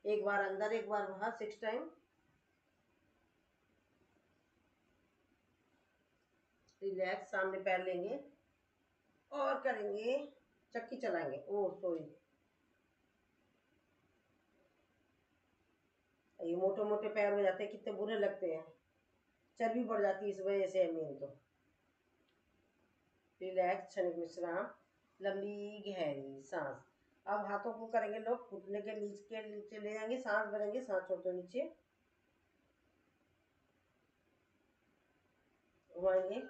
एक बार अंदर एक बार बाहर 6 टाइम। रिलैक्स, सामने पैर लेंगे और करेंगे, चक्की चलाएंगे। ओ सॉरी, ये मोटे मोटे पैर हो जाते हैं, कितने बुरे लगते हैं, चर्बी बढ़ जाती है इस वजह से मेन तो। रिलैक्स, क्षणिक विश्राम, लंबी गहरी सांस। अब हाथों को करेंगे लोग घुटने के नीचे ले जाएंगे, सांस भरेंगे, सांस छोड़ते नीचे घुमाएंगे।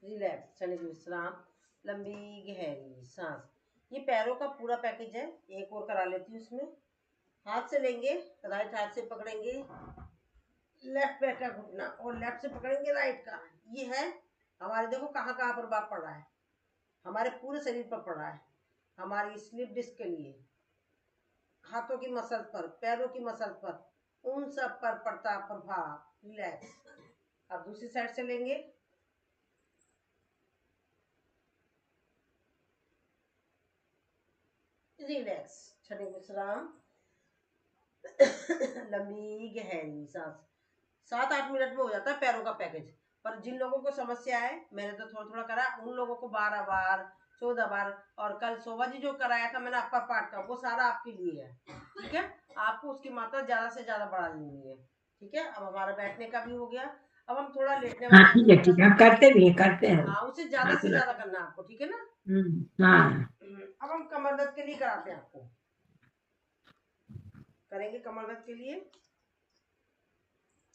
रिलैक्स, क्षणिक विश्राम, लंबी गहरी सांस। ये पैरों का पूरा पैकेज है। एक और करा लेती हूँ इसमें। हाथ से लेंगे, राइट हाथ से पकड़ेंगे लेफ्ट पैर का घुटना और लेफ्ट से पकड़ेंगे राइट का। ये है हमारे, देखो कहाँ कहाँ प्रभाव पड़ रहा है, हमारे पूरे शरीर पर पड़ रहा है। हमारी स्लिप डिस्क के लिए, हाथों की मसल पर, पैरों की मसल पर, उन सब पर पड़ता प्रभाव। रिलैक्स। अब दूसरी साइड से लेंगे, रिलैक्स, क्षणिक विश्राम, लंबी गहरी सांस। 7-8 मिनट में हो जाता है पैरों का पैकेज। पर जिन लोगों को समस्या है, मैंने तो थोड़ा थोड़ा करा, उन लोगों को 12 बार 14 बार। और कल शोभा जी जो कराया था मैंने अपर पार्ट का, वो सारा आपके लिए है। ठीक है, आपको उसकी मात्रा ज्यादा से ज्यादा बढ़ा लेनी है। ठीक है, अब हमारा बैठने का भी हो गया। अब हम थोड़ा लेटने हाँ वाला ठीक है ठीक है, हम करते भी हैं करते हैं। हाँ, उसे ज्यादा से ज्यादा करना है आपको। ठीक है ना। हाँ अब हम कमर दर्द के लिए कराते हैं आपको, करेंगे कमर दर्द के लिए।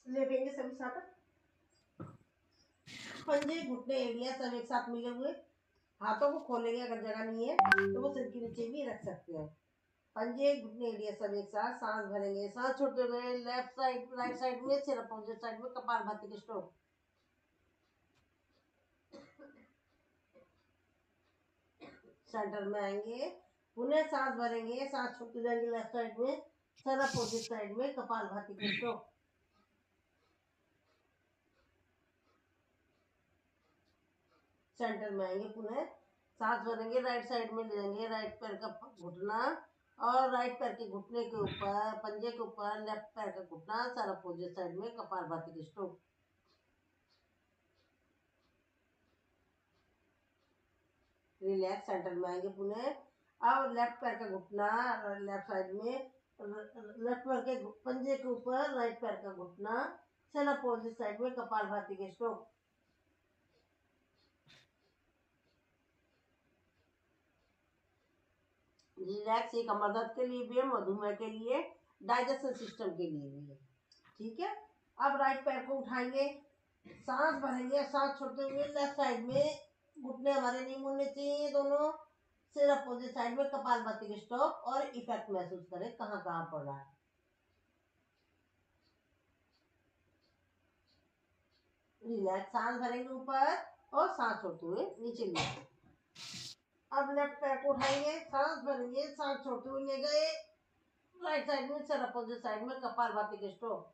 लेटेंगे सभी साथ, पंजे घुटने एरिया सब एक साथ मिले हुए। हाथों को खोलेंगे, अगर जगह नहीं है तो वो सिर के नीचे भी रख सकते हैं। पंजे घुटने एरिया सब एक साथ, सांस भरेंगे, सांस छोड़ते हुए लेफ्ट साइड राइट साइड में, सिर अपोजिट साइड में, कपालभाति के स्ट्रोक। सेंटर में आएंगे, पुनः सांस भरेंगे, सांस छोड़ते जाएंगे लेफ्ट साइड में, सर अपोजिट साइड में, कपालभाति के स्ट्रोक। सेंटर में आएंगे, पुनः सांस भरेंगे, राइट साइड में ले जाएंगे, राइट पैर का घुटना और राइट पैर के घुटने के ऊपर, पंजे के ऊपर लेफ्ट पैर का घुटना, सर अपोजिट साइड में, कपालभाति के स्ट्रोक। रिलैक्स, सेंटर में आएंगे पुनः। अब लेफ्ट पैर का घुटना लेफ्ट साइड में, लेफ्ट पैर के पंजे के ऊपर राइट पैर का घुटना, सर अपोजिट साइड में, कपालभाति के स्ट्रोक। रिलैक्स, ये कमर दर्द के लिए भी है, मधुमेह के लिए, डाइजेशन सिस्टम के लिए भी है। ठीक है, अब राइट पैर को उठाएंगे, सांस भरेंगे, सांस छोड़ते हुए लेफ्ट साइड में, घुटने हमारे नहीं मुड़ने चाहिए दोनों, सिर अपोजिट साइड में, कपालभाति के स्ट्रोक। और इफेक्ट महसूस करें कहाँ कहाँ पड़ रहा है। रिलैक्स, सांस भरेंगे ऊपर और सांस छोड़ते हुए नीचे ले। अब लेफ्ट पैर को उठाएंगे, सांस भरेंगे, सांस छोड़ते हुए ले गए राइट साइड में, सर अपोजिट साइड में, कपालभाति के स्ट्रोक।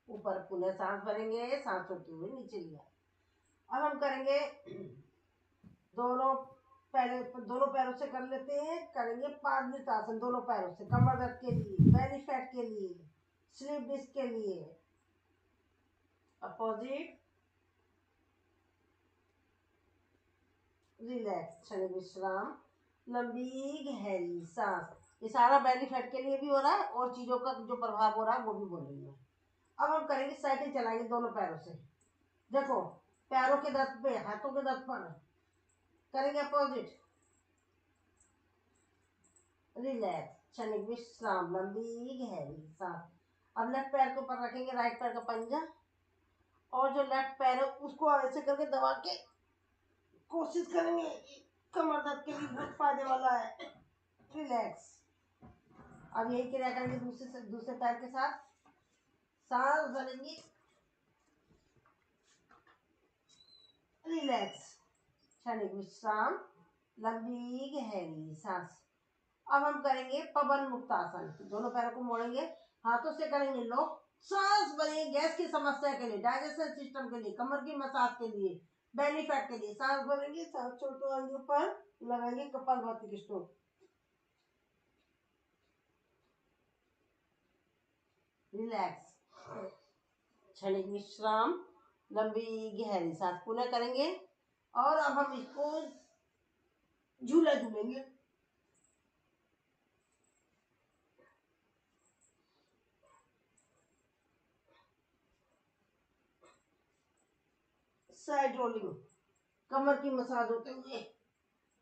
ऊपर पुनः सांस भरेंगे, सांस छोड़ते हुए नीचे लिया। अब हम करेंगे दोनों पैरों से कर लेते हैं, करेंगे पादवितासन दोनों पैरों से, कमर दर्द के लिए, बेली फैट के लिए, स्लीप डिस्क के लिए। अपोजिट, रिलैक्स, क्षणिक विश्राम, लंबी गहरी सांस। ये सारा बेली फैट के लिए भी हो रहा है और चीजों का जो प्रभाव हो रहा है वो भी बोल रही है। अब हम करेंगे साइकिल चलाएंगे दोनों पैरों से। देखो, पैरों के दर्द पे, हाथों के दर्द पर करेंगे अपोजिट, रिलैक्स, क्षणिक विश्राम, लंबी गहरी सांस। अब लेफ्ट पैर के ऊपर रखेंगे राइट पैर का पंजा, और जो लेफ्ट पैर है उसको ऐसे करके दबा के कोशिश करेंगे। कमर दर्द के लिए बहुत फायदे वाला है। रिलैक्स। अब यही क्रिया करेंगे दूसरे पैर के साथ। सांस भरेंगे, रिलैक्स, क्षणिक विश्राम, लंबी गहरी सांस। अब हम करेंगे पवन मुक्तासन। दोनों पैरों को मोड़ेंगे, हाथों से करेंगे लॉक। सांस भरेंगे गैस की समस्या के लिए, डाइजेशन सिस्टम के लिए, कमर की मसाज के लिए, बेली फैट के लिए। सांस भरेंगे, सांस छोटो आगे ऊपर लगाएंगे कपालभाति की स्ट्रोक। रिलैक्स, क्षणिक विश्राम, लंबी गहरी सांस पुनः करेंगे। और अब हम इसको झूला झूलेंगे। साइड रोलिंग, कमर की मसाज होते हुए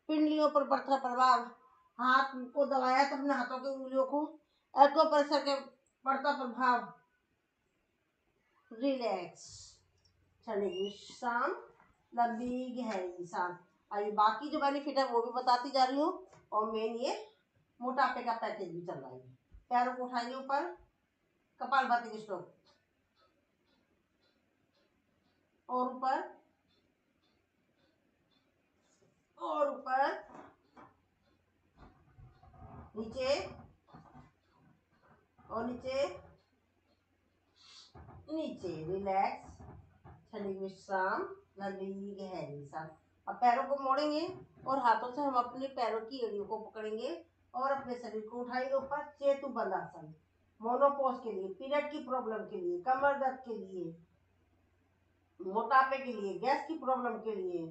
पिंडलियों पर बढ़ता प्रभाव। हाथ को दबाया तो अपने हाथों की उंगलियों को, एक्यूप्रेशर के बढ़ता प्रभाव। रिलैक्स, क्षणिक विश्राम, लंबी गहरी सांस। अभी बाकी जो बेनिफिट है वो भी बताती जा रही हूँ, और मेन ये मोटापे का पैकेज भी चल रहा है। पैरों को उठाएंगे ऊपर, कपालभाति की स्ट्रोक, और ऊपर और ऊपर, नीचे और नीचे नीचे। रिलैक्स, क्षणिक विश्राम, लंबी गहरी सांस। अब पैरों को मोड़ेंगे और हाथों से हम अपने पैरों की एड़ियों को पकड़ेंगे और अपने शरीर को उठाएंगे ऊपर। चेतु बंधासन, मोनोपॉज के लिए, पीरियड की प्रॉब्लम के लिए, कमर दर्द के लिए, मोटापे के लिए, गैस की प्रॉब्लम के लिए।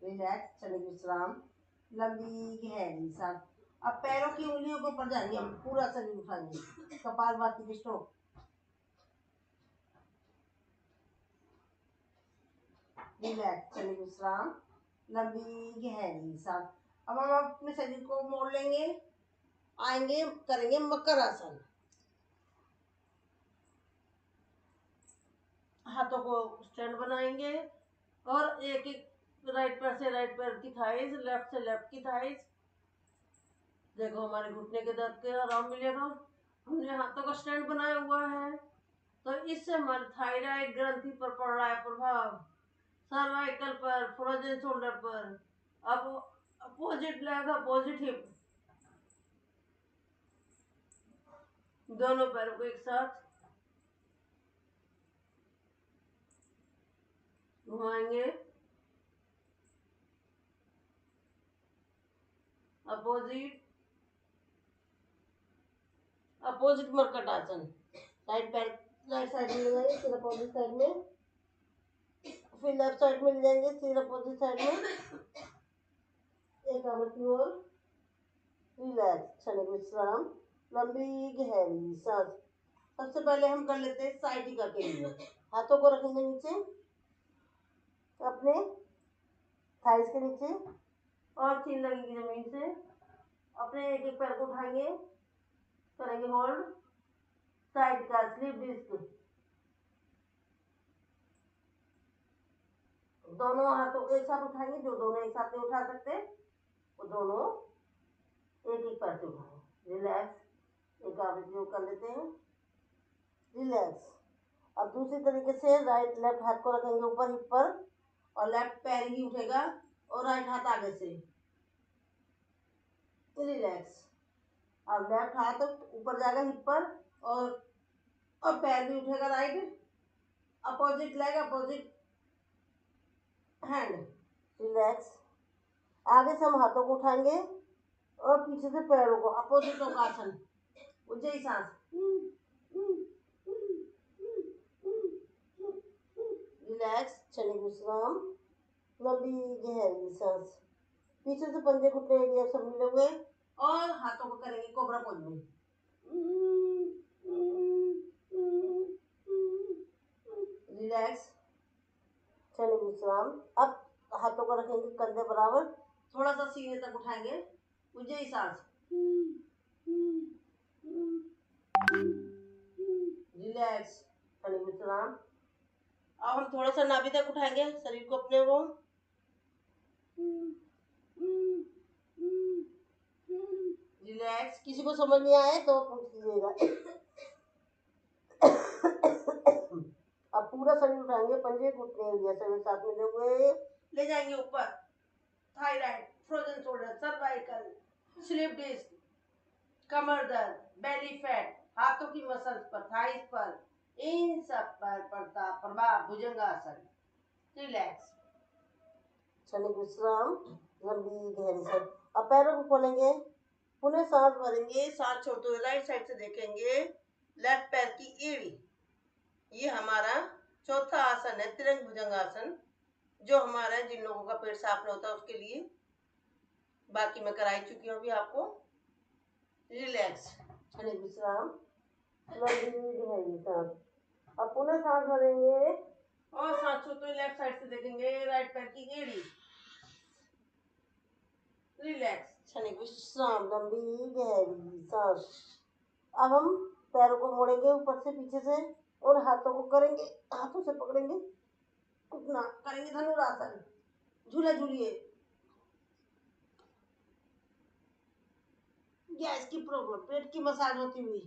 रिलैक्स, क्षणिक विश्राम, लंबी गहरी सांस। अब पैरों की उंगलियों को ऊपर जाएंगे, हम पूरा शरीर उठाएंगे, कपालभाति की स्ट्रोक। रिलैक्स, क्षणिक विश्राम, लंबी गहरी सांस। अब हम अपने शरीर को मोड़ लेंगे, आएंगे, करेंगे मकर आसन। हाथों को स्टैंड बनाएंगे और एक एक राइट पैर से राइट पैर की थाइज, लेफ्ट से लेफ्ट की थाइज। देखो हमारे घुटने के दर्द के आराम मिलेगा। हमने हाथों का स्टैंड बनाया हुआ है, तो इससे हमारे थायराइड ग्रंथि पर पड़ रहा है प्रभाव, सर्वाइकल पर, फ्रोजन शोल्डर पर। अब अपोजिट लेग, अपोजिट हिप, दोनों पैरों को एक साथ घुमाएंगे। अपोजिट अपोजिट मरकट आसन। राइट पैर राइट साइड में ले जाएंगे, फिर अपोजिट साइड में, फिर लेफ्ट साइड में ले जाएंगे, फिर अपोजिट साइड में। एक की ओर। रिलैक्स, क्षणिक विश्राम, लंबी गहरी सांस। सबसे पहले हम कर लेते हैं साइटिका के लिए। हाथों को रखेंगे नीचे अपने थाइस के नीचे, और चीन लगेगी जमीन से। अपने एक एक पैर को उठाएंगे, करेंगे होल्ड, साइड का स्लीप डिस्क। दोनों हाथों को एक साथ उठाएंगे, जो दोनों एक साथ नहीं उठा सकते वो दोनों एक एक पैर से उठाएंगे। रिलैक्स, एक आवृत्ति कर लेते हैं। रिलैक्स। अब दूसरी तरीके से राइट लेफ्ट हाथ को रखेंगे ऊपर हिप पर, और लेफ्ट पैर ही उठेगा और राइट हाथ आगे से। रिलैक्स। अब लेफ्ट हाथ ऊपर जाएगा हिप पर, और पैर भी उठेगा right, opposite leg, opposite hand. Relax. आगे से हम हाथों को उठाएंगे और पीछे से पैरों को, अपोजिट योगासन, ऊंचाई सांस। रिलैक्स, क्षणिक विश्राम, लंबी गहरी सांस। पीछे से पंजे घुटने एरिया सब मिले हुए, और हाथों को करेंगे कोबरा पोज में। रिलैक्स, क्षणिक विश्राम। अब हाथों को रखेंगे कंधे बराबर, थोड़ा सा सीने तक उठाएंगे, ऊंचे सांस, रिलैक्स, खड़े विश्राम। अब हम थोड़ा सा नाभि तक उठाएंगे शरीर को अपने को, रिलैक्स। किसी को समझ नहीं आए तो पूछ लीजिएगा। अब पूरा शरीर उठाएंगे, पंजे घुटने एरिया सभी साथ में लोगे, ले जाएंगे ऊपर, thyroid, frozen shoulder, cervical, slip disc, कमर दर्द, बेली फैट, हाथों की मसल्स पर, थाइस पर, इन सब पर पड़ता प्रभाव भुजंगासन। रिलैक्स, क्षणिक विश्राम, लंबी गहरी सांस। अब पैरों को खोलेंगे, पुनः सांस भरेंगे, सांस छोड़ते हुए राइट साइड से देखेंगे, लेफ्ट पैर की एड़ी। ये हमारा चौथा आसन है, तिरंग भुजंगासन, जो हमारा जिन लोगों का पेट साफ नहीं होता उसके लिए, बाकी मैं कराई चुकी हूँ अभी आपको। रिलैक्स, क्षणिक विश्राम, लंबी गहरी सांस। अब पुनः सांस भरेंगे और सांस छोड़ते हुए लेफ्ट साइड से देखेंगे, राइट पैर की एड़ी। रिलैक्स, क्षणिक विश्राम, लंबी गहरी सांस। अब हम पैरों को मोड़ेंगे ऊपर से पीछे से और हाथों को करेंगे, हाथों से पकड़ेंगे, घुटना करेंगे धनुरासन, झूला झूलिए। गैस की प्रॉब्लम, पेट की मसाज होती हुई,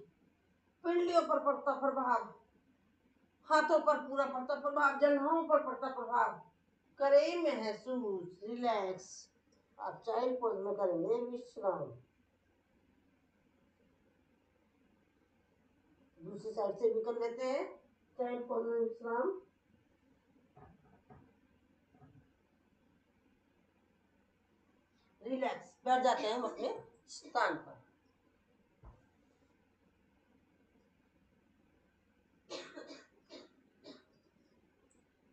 पिंडियों पर पड़ता प्रभाव, हाथों पर पूरा पड़ता प्रभाव, जंघाओं पर पड़ता प्रभाव, करें महसूस। रिलैक्स, आप चाइल्ड पोज में करेंगे विश्राम। दूसरी साइड से भी कर लेते हैं, चाइल्ड पोज में विश्राम। रिलैक्स, बैठ जाते हैं हम अपने स्थान पर।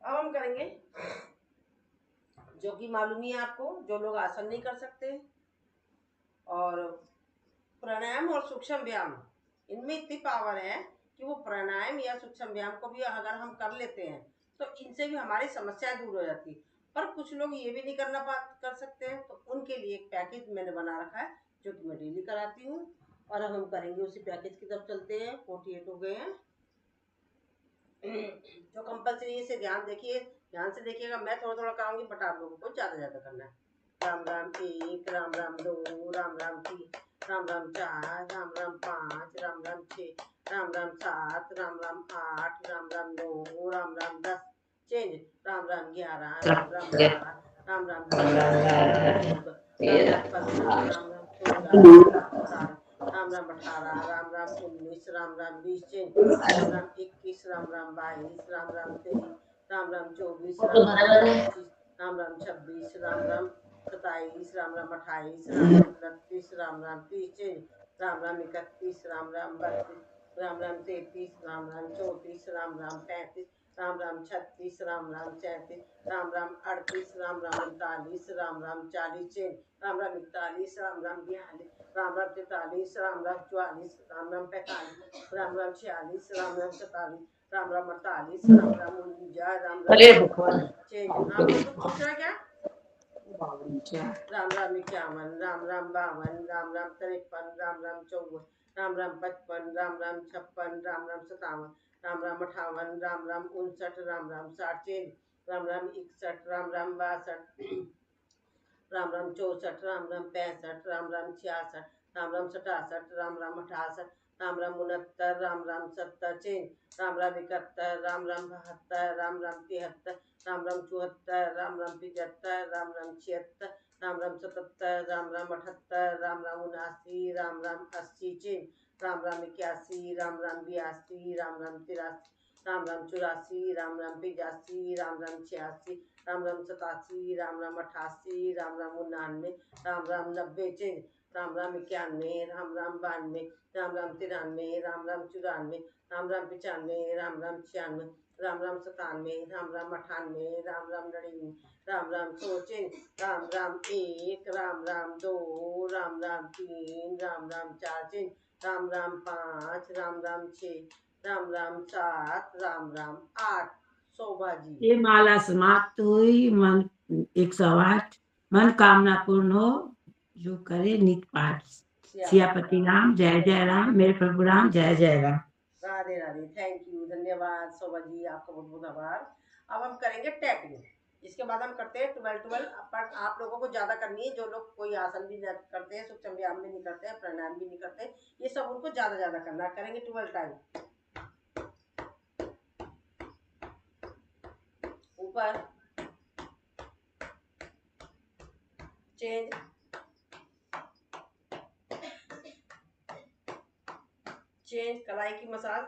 अब हम करेंगे जो कि मालूम ही है आपको, जो लोग आसन नहीं कर सकते, और प्राणायाम और सूक्ष्म व्यायाम, इनमें इतनी पावर है कि वो प्राणायाम या सूक्ष्म व्यायाम को भी अगर हम कर लेते हैं तो इनसे भी हमारी समस्याएं दूर हो जाती। पर कुछ लोग ये भी नहीं कर सकते हैं, तो उनके लिए एक पैकेज मैंने बना रखा है जो कि मैं डेली कराती हूँ, और अब हम करेंगे उसी पैकेज की तरफ चलते हैं। 48 हो गए हैं। जो कंपल्सरी इसे ध्यान से देखिएगा, मैं थोड़ा थोड़ा कराऊंगी, बट आप लोगों को ज्यादा ज्यादा करना है। Ram Ram 1, Ram Ram 2, Ram Ram 3, Ram Ram 4, Ram Ram 5, Ram Ram 6, Ram Ram 7, Ram Ram 8, Ram Ram 9, Ram Ram 10, change, Ram Ram 11, Ram Ram 12, Ram Ram 13, Ram Ram 14, Ram Ram 18, Ram Ram 19, Ram Ram 20, change, Ram Ram 21, Ram Ram 22, Ram Ram 23, Ram Ram 24, Ram Ram 25, Ram Ram 26, Ram Ram 27, Ram Ram 28, Ram Ram 29, Ram Ram 30, Ram Ram 31, Ram Ram 32, Ram Ram 33, Ram Ram 34, Ram Ram 35, Ram Ram 36, Ram Ram 37, Ram Ram 38, Ram Ram 39, Ram Ram 40, Ram Ram 41, Ram Ram 42, Ram Ram 43, Ram Ram 44, Ram Ram 45, Ram Ram 46, Ram Ram 47, Ram Ram 48, Ram Ram 49, Ram Ram change. हाँ, कोई कुछ पूछ रहा है क्या? Ram Ram 51, Ram Ram 52, Ram Ram 53, Ram Ram 54, Ram Ram 55, Ram Ram 56, Ram Ram 57, Ram Ram 58, Ram Ram 59, Ram Ram 60, change, Ram Ram 61, Ram Ram 62, Ram Ram 64, Ram Ram 65, Ram Ram 66, Ram Ram 67, Ram Ram 68, Ram Ram 69, Ram Ram 70, change, Ram Ram 71, Ram Ram 72, Ram Ram 73, Ram Ram 74, Ram Ram 75, Ram Ram 76, Ram Ram 77, Ram Ram 78, Ram Ram 79, Ram Ram 80, change, Ram Ram 81, Ram Ram 82, Ram Ram 83, Ram Ram 84, Ram Ram 85, Ram Ram 86, Ram Ram 87, Ram Ram 88, Ram Ram 99, Ram Ram 90, change, Ram Ram 91, Ram Ram 92, Ram Ram 93, Ram Ram 94, Ram Ram 95, Ram Ram 96, Ram Ram 97, Ram Ram 98, Ram Ram 99, Ram Ram 100, change, Ram Ram 1, Ram Ram 2, Ram Ram 3, Ram Ram 4, change, Ram Ram 5, Ram Ram 6, Ram Ram 7, Ram Ram 8। Shobha ji, ये माला समाप्त हुई। 108 मन कामना पूर्ण हो जो करे नित पाठ। सियापति राम, जय जय राम, मेरे प्रभु राम, जय जय राम। राधे राधे, थैंक यू, धन्यवाद शोभा जी, आपका बहुत बहुत आभार। अब हम करेंगे टैपिंग, इसके बाद हम करते हैं 12 पर आप लोगों को ज्यादा करनी है, जो लोग कोई आसन भी नहीं करते हैं, सूक्ष्म व्यायाम भी नहीं करते हैं, प्राणायाम भी नहीं करते, ये सब उनको ज्यादा ज्यादा करना है। करेंगे 12 टाइम। ऊपर, चेंज, चेंज, कलाई की मसाज,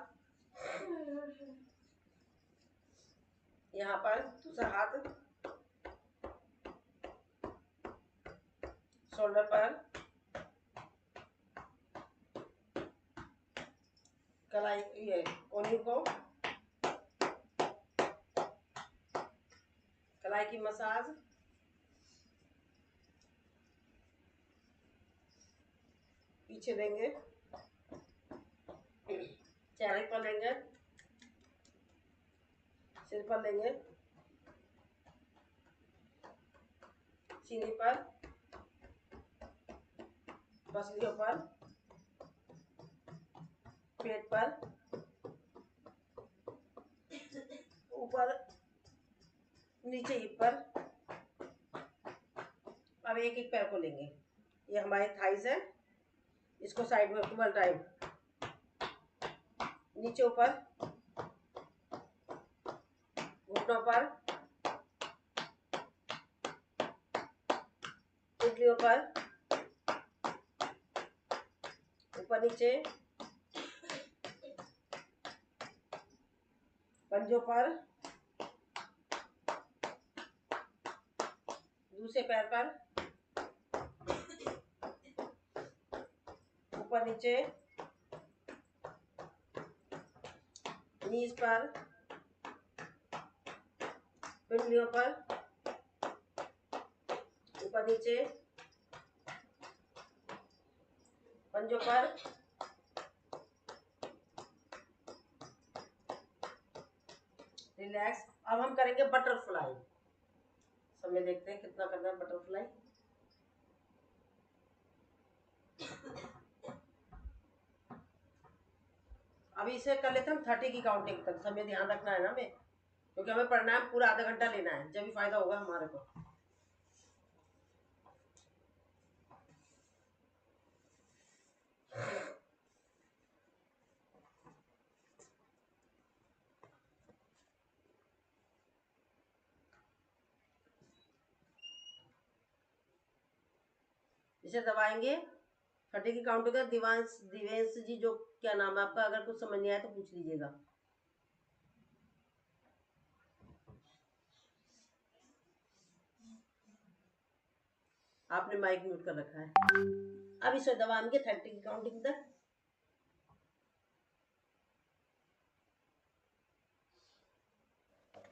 यहाँ पर दूसरा हाथ शोल्डर पर, कलाई ये कोहनी को, कलाई की मसाज, पीछे देंगे, चेहरे पर लेंगे, सिर पर लेंगे, सीने पर, पसलियों पर, पेट पर, ऊपर, नीचे हिप पर। अब एक एक पैर को लेंगे, ये हमारे थाइस है, इसको साइड में 12 टाइम, नीचे ऊपर, घुटनों पर, उंगलियों पर, ऊपर नीचे, पंजों पर, दूसरे पैर पर, ऊपर नीचे, नीज पर, पिंडलियों पर, ऊपर नीचे, पंजों पर, रिलैक्स। अब हम करेंगे बटरफ्लाई, समय देखते हैं कितना करना है बटरफ्लाई। अभी इसे कर लेते हैं हम 30 की काउंटिंग तक, समय ध्यान रखना है ना हमें, क्योंकि हमें प्राणायाम पूरा आधा घंटा लेना है, जब भी फायदा होगा हमारे को। इसे दबाएंगे, 30 की काउंट होगा। दिवेंश जी, जो क्या नाम है आपका, अगर कुछ समझ नहीं आया तो पूछ लीजिएगा। आपने माइक म्यूट कर रखा है। अब इसे दबाएंगे 30 की काउंटिंग तक।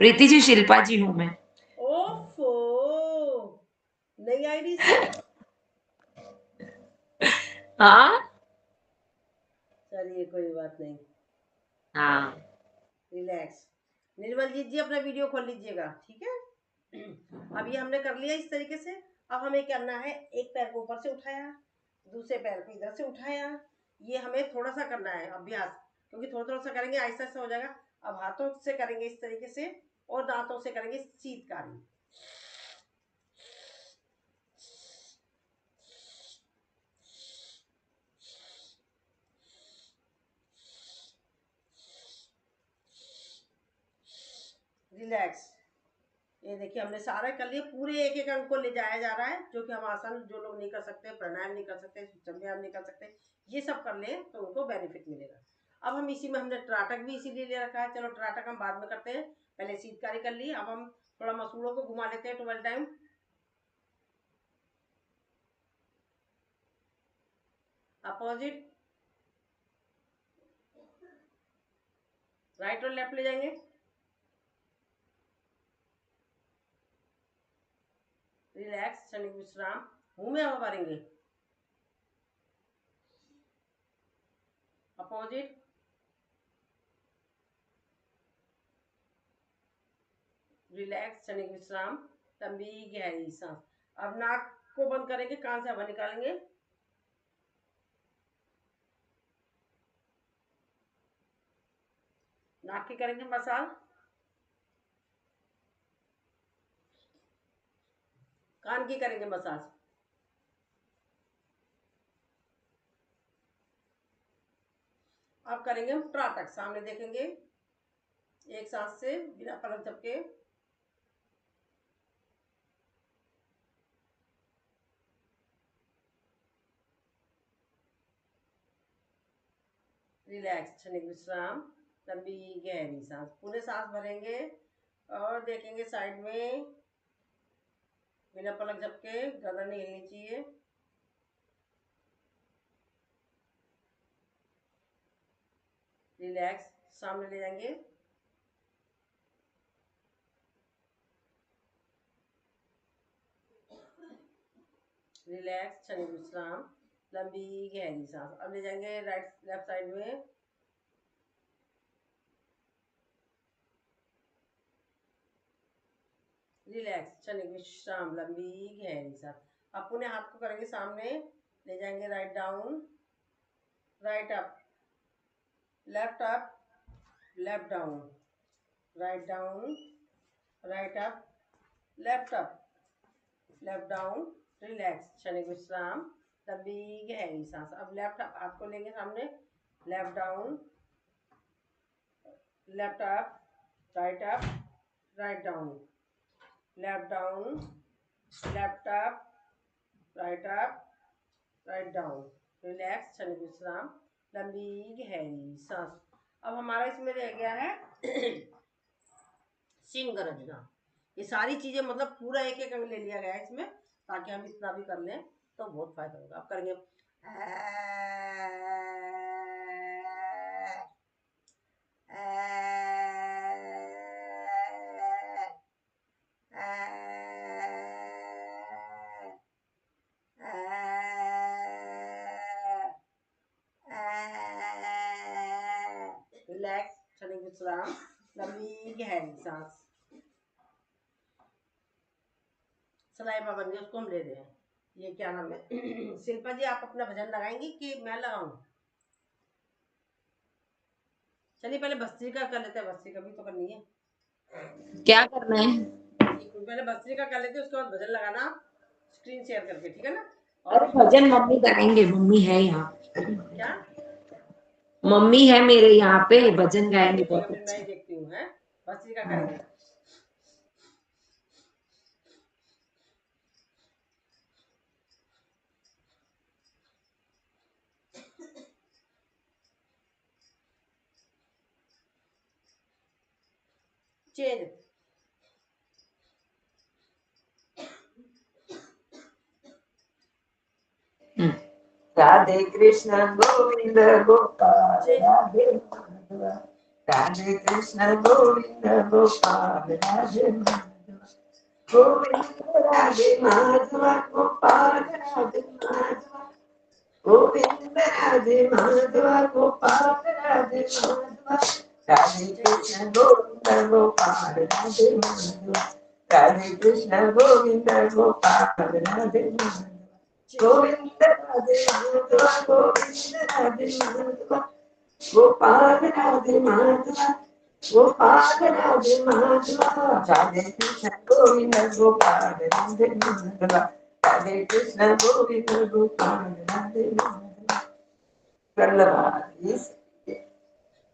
प्रीति जी, शिल्पा जी हूँ मैं। ओफो, नई आईडी से। हाँ चलिए कोई बात नहीं, हाँ, रिलैक्स। निर्मलजीत जी अपना वीडियो खोल लीजिएगा, ठीक है। अब ये हमने कर लिया इस तरीके से। अब हमें करना है, एक पैर को ऊपर से उठाया, दूसरे पैर को इधर से उठाया, ये हमें थोड़ा सा करना है अभ्यास, क्योंकि थोड़ा थोड़ा सा करेंगे आहिस्ता आहिस्ता हो जाएगा। अब हाथों से करेंगे इस तरीके से, और दांतों से करेंगे शीतकारी। रिलैक्स। ये देखिए हमने सारे कर लिए, पूरे एक एक अंक को ले जाया जा रहा है, जो कि हम आसान, जो लोग नहीं कर सकते, प्राणायाम नहीं कर सकते, सूक्ष्म व्यायाम नहीं कर सकते, ये सब कर ले तो उनको बेनिफिट मिलेगा। अब हम इसी में, हमने त्राटक भी इसीलिए ले रखा है, चलो त्राटक हम बाद में करते हैं, पहले शीतकारी कर ली। अब हम थोड़ा मसूड़ों को घुमा लेते हैं 12 टाइम। अपोजिट, राइट और लेफ्ट ले जाएंगे। रिलैक्स, क्षणिक विश्राम, मुंह में हवा भरेंगे। अपोजिट, रिलैक्स, क्षणिक विश्राम, लंबी गहरी सांस। अब नाक को बंद करेंगे, कान से हवा निकालेंगे। नाक की करेंगे मसाज, कान की करेंगे मसाज। अब करेंगे हम त्राटक, सामने देखेंगे, एक सांस से बिना पलक झपके। रिलैक्स, क्षणिक विश्राम, लंबी गहरी सांस। पूरे सांस भरेंगे और देखेंगे साइड में, बिना पलक झपके, गर्दन नहीं हिलनी चाहिए। रिलैक्स, सामने ले जाएंगे। रिलैक्स, क्षणिक विश्राम, लंबी गहरी सांस। अब ले जाएंगे राइट लेफ्ट साइड में। रिलैक्स, क्षणिक विश्राम, लंबी गहरी सांस। अब पुनः हाथ को करेंगे सामने, ले जाएंगे write down, right up, left down, write down, right up, left down. Relax, क्षणिक विश्राम, लंबी गहरी सांस। अब लेफ्ट हाथ को लेंगे सामने, left down, left up, write down, left down, left up, write down. Relax, क्षणिक विश्राम, लंबी गहरी सांस। अब हमारा इसमें रह गया है सिंह गर्जना। ये सारी चीजें मतलब पूरा एक एक ले लिया गया है इसमें, ताकि हम इतना भी कर लें तो बहुत फायदा होगा। अब करेंगे रिलैक्स, क्षणिक विश्राम, लंबी गहरी सांस। सलाई पाबंदी उसको हम ले रहे हैं। ये क्या नाम है शिल्पा जी, आप अपना भजन लगाएंगी कि मैं लगाऊं? चलिए पहले भस्त्रिका कर लेते हैं, भस्त्रिका भी तो करनी है। क्या करना है? पहले भस्त्रिका कर लेते हैं, उसके बाद भजन लगाना स्क्रीन शेयर करके, ठीक है ना? और भजन मम्मी करेंगे, मम्मी है यहाँ। क्या? मम्मी है मेरे यहाँ पे, भजन गाएंगे ठीक है, बहुत फिर मैं ही अच्छा। देखती हूँ। है, भस्त्रिका करेंगे। चेंज। राधे कृष्ण गोविंद गोपाल, राधे माधव, राधे कृष्ण गोविंद गोपाल, राधे माधव, गोविंद राधे माधव, गोपाल राधे माधव, गोविंद राधे माधव, गोपाल राधे माधव, राधे कृष्ण गोविंद गोपाल, राधे माधव, राधे कृष्ण गोविंद गोपाल, राधे माधव, गोविंद राधे माधव, गोविंद राधे माधव, गोपाल राधे माधव, गोपाल राधे माधव, राधे कृष्ण गोविंद गोपाल, राधे माधव, राधे कृष्ण गोविंद गोपाल, राधे माधव। वल्लभाधीश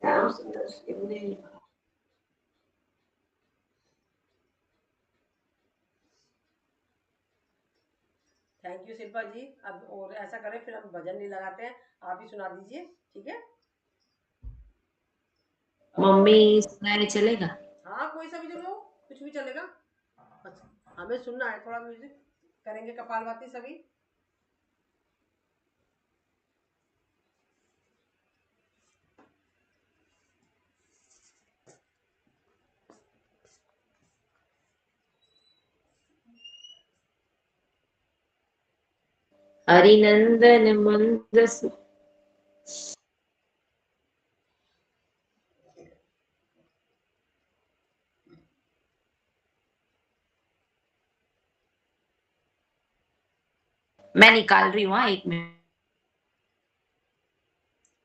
श्याम सुंदर शिवने। थैंक यू शिल्पा जी। अब और ऐसा करें, फिर हम भजन नहीं लगाते हैं, आप ही सुना दीजिए, ठीक है? मम्मी सुनाए चलेगा? हाँ, कोई सा भी चलो, कुछ भी चलेगा। अच्छा, हमें सुनना है थोड़ा म्यूजिक। करेंगे कपालभाति सभी। हरिनंदन मंद मैं निकाल रही हूँ, हाँ, 1 मिनट।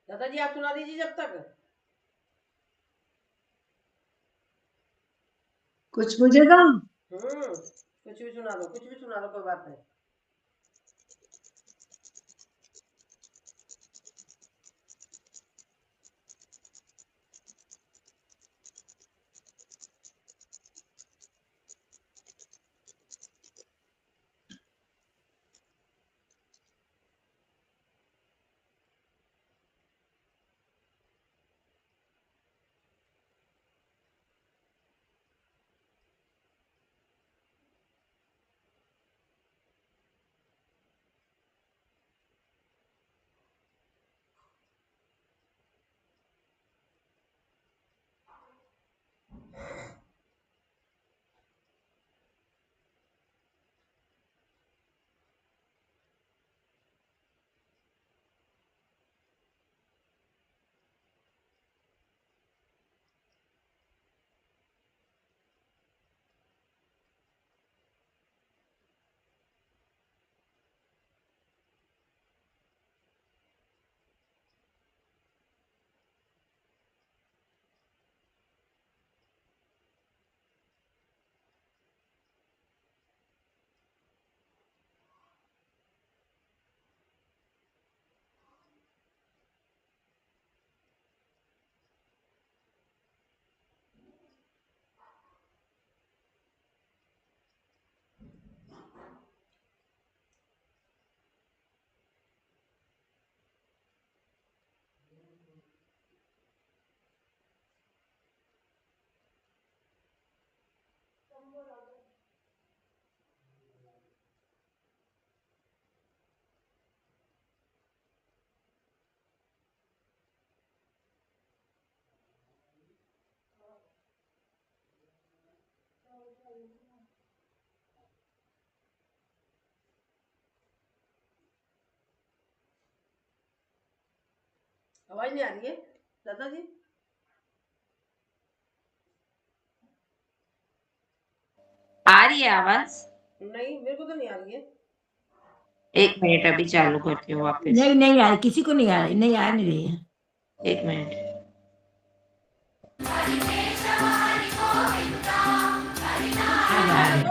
दादा जी आप सुना दीजिए जब तक। कुछ मुझे दो। कुछ भी सुना दो, कुछ भी सुना दो, कोई बात नहीं। आवाज नहीं आ रही है दादा जी? आ रही है आवाज? नहीं, मेरे को तो नहीं आ रही है। 1 मिनट, अभी चालू करती हूँ वापस। नहीं नहीं आ रही, किसी को नहीं आ रही, नहीं आ नहीं रही है। 1 मिनट।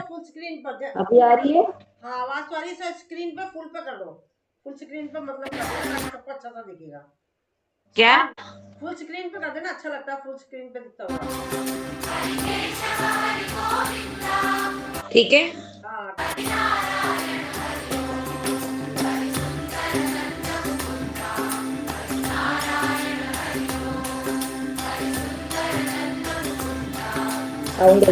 फुल स्क्रीन पर अभी आ रही है? हाँ आवाज तो आ रही है, स्क्रीन पे फुल पे कर दो। फुल स्क्रीन पे मतलब कर देना, सबको अच्छा सा दिखेगा। क्या? फुल स्क्रीन पे कर देना, अच्छा लगता है फुल स्क्रीन पे दिखता होगा। ठीक है। हाँ साउंड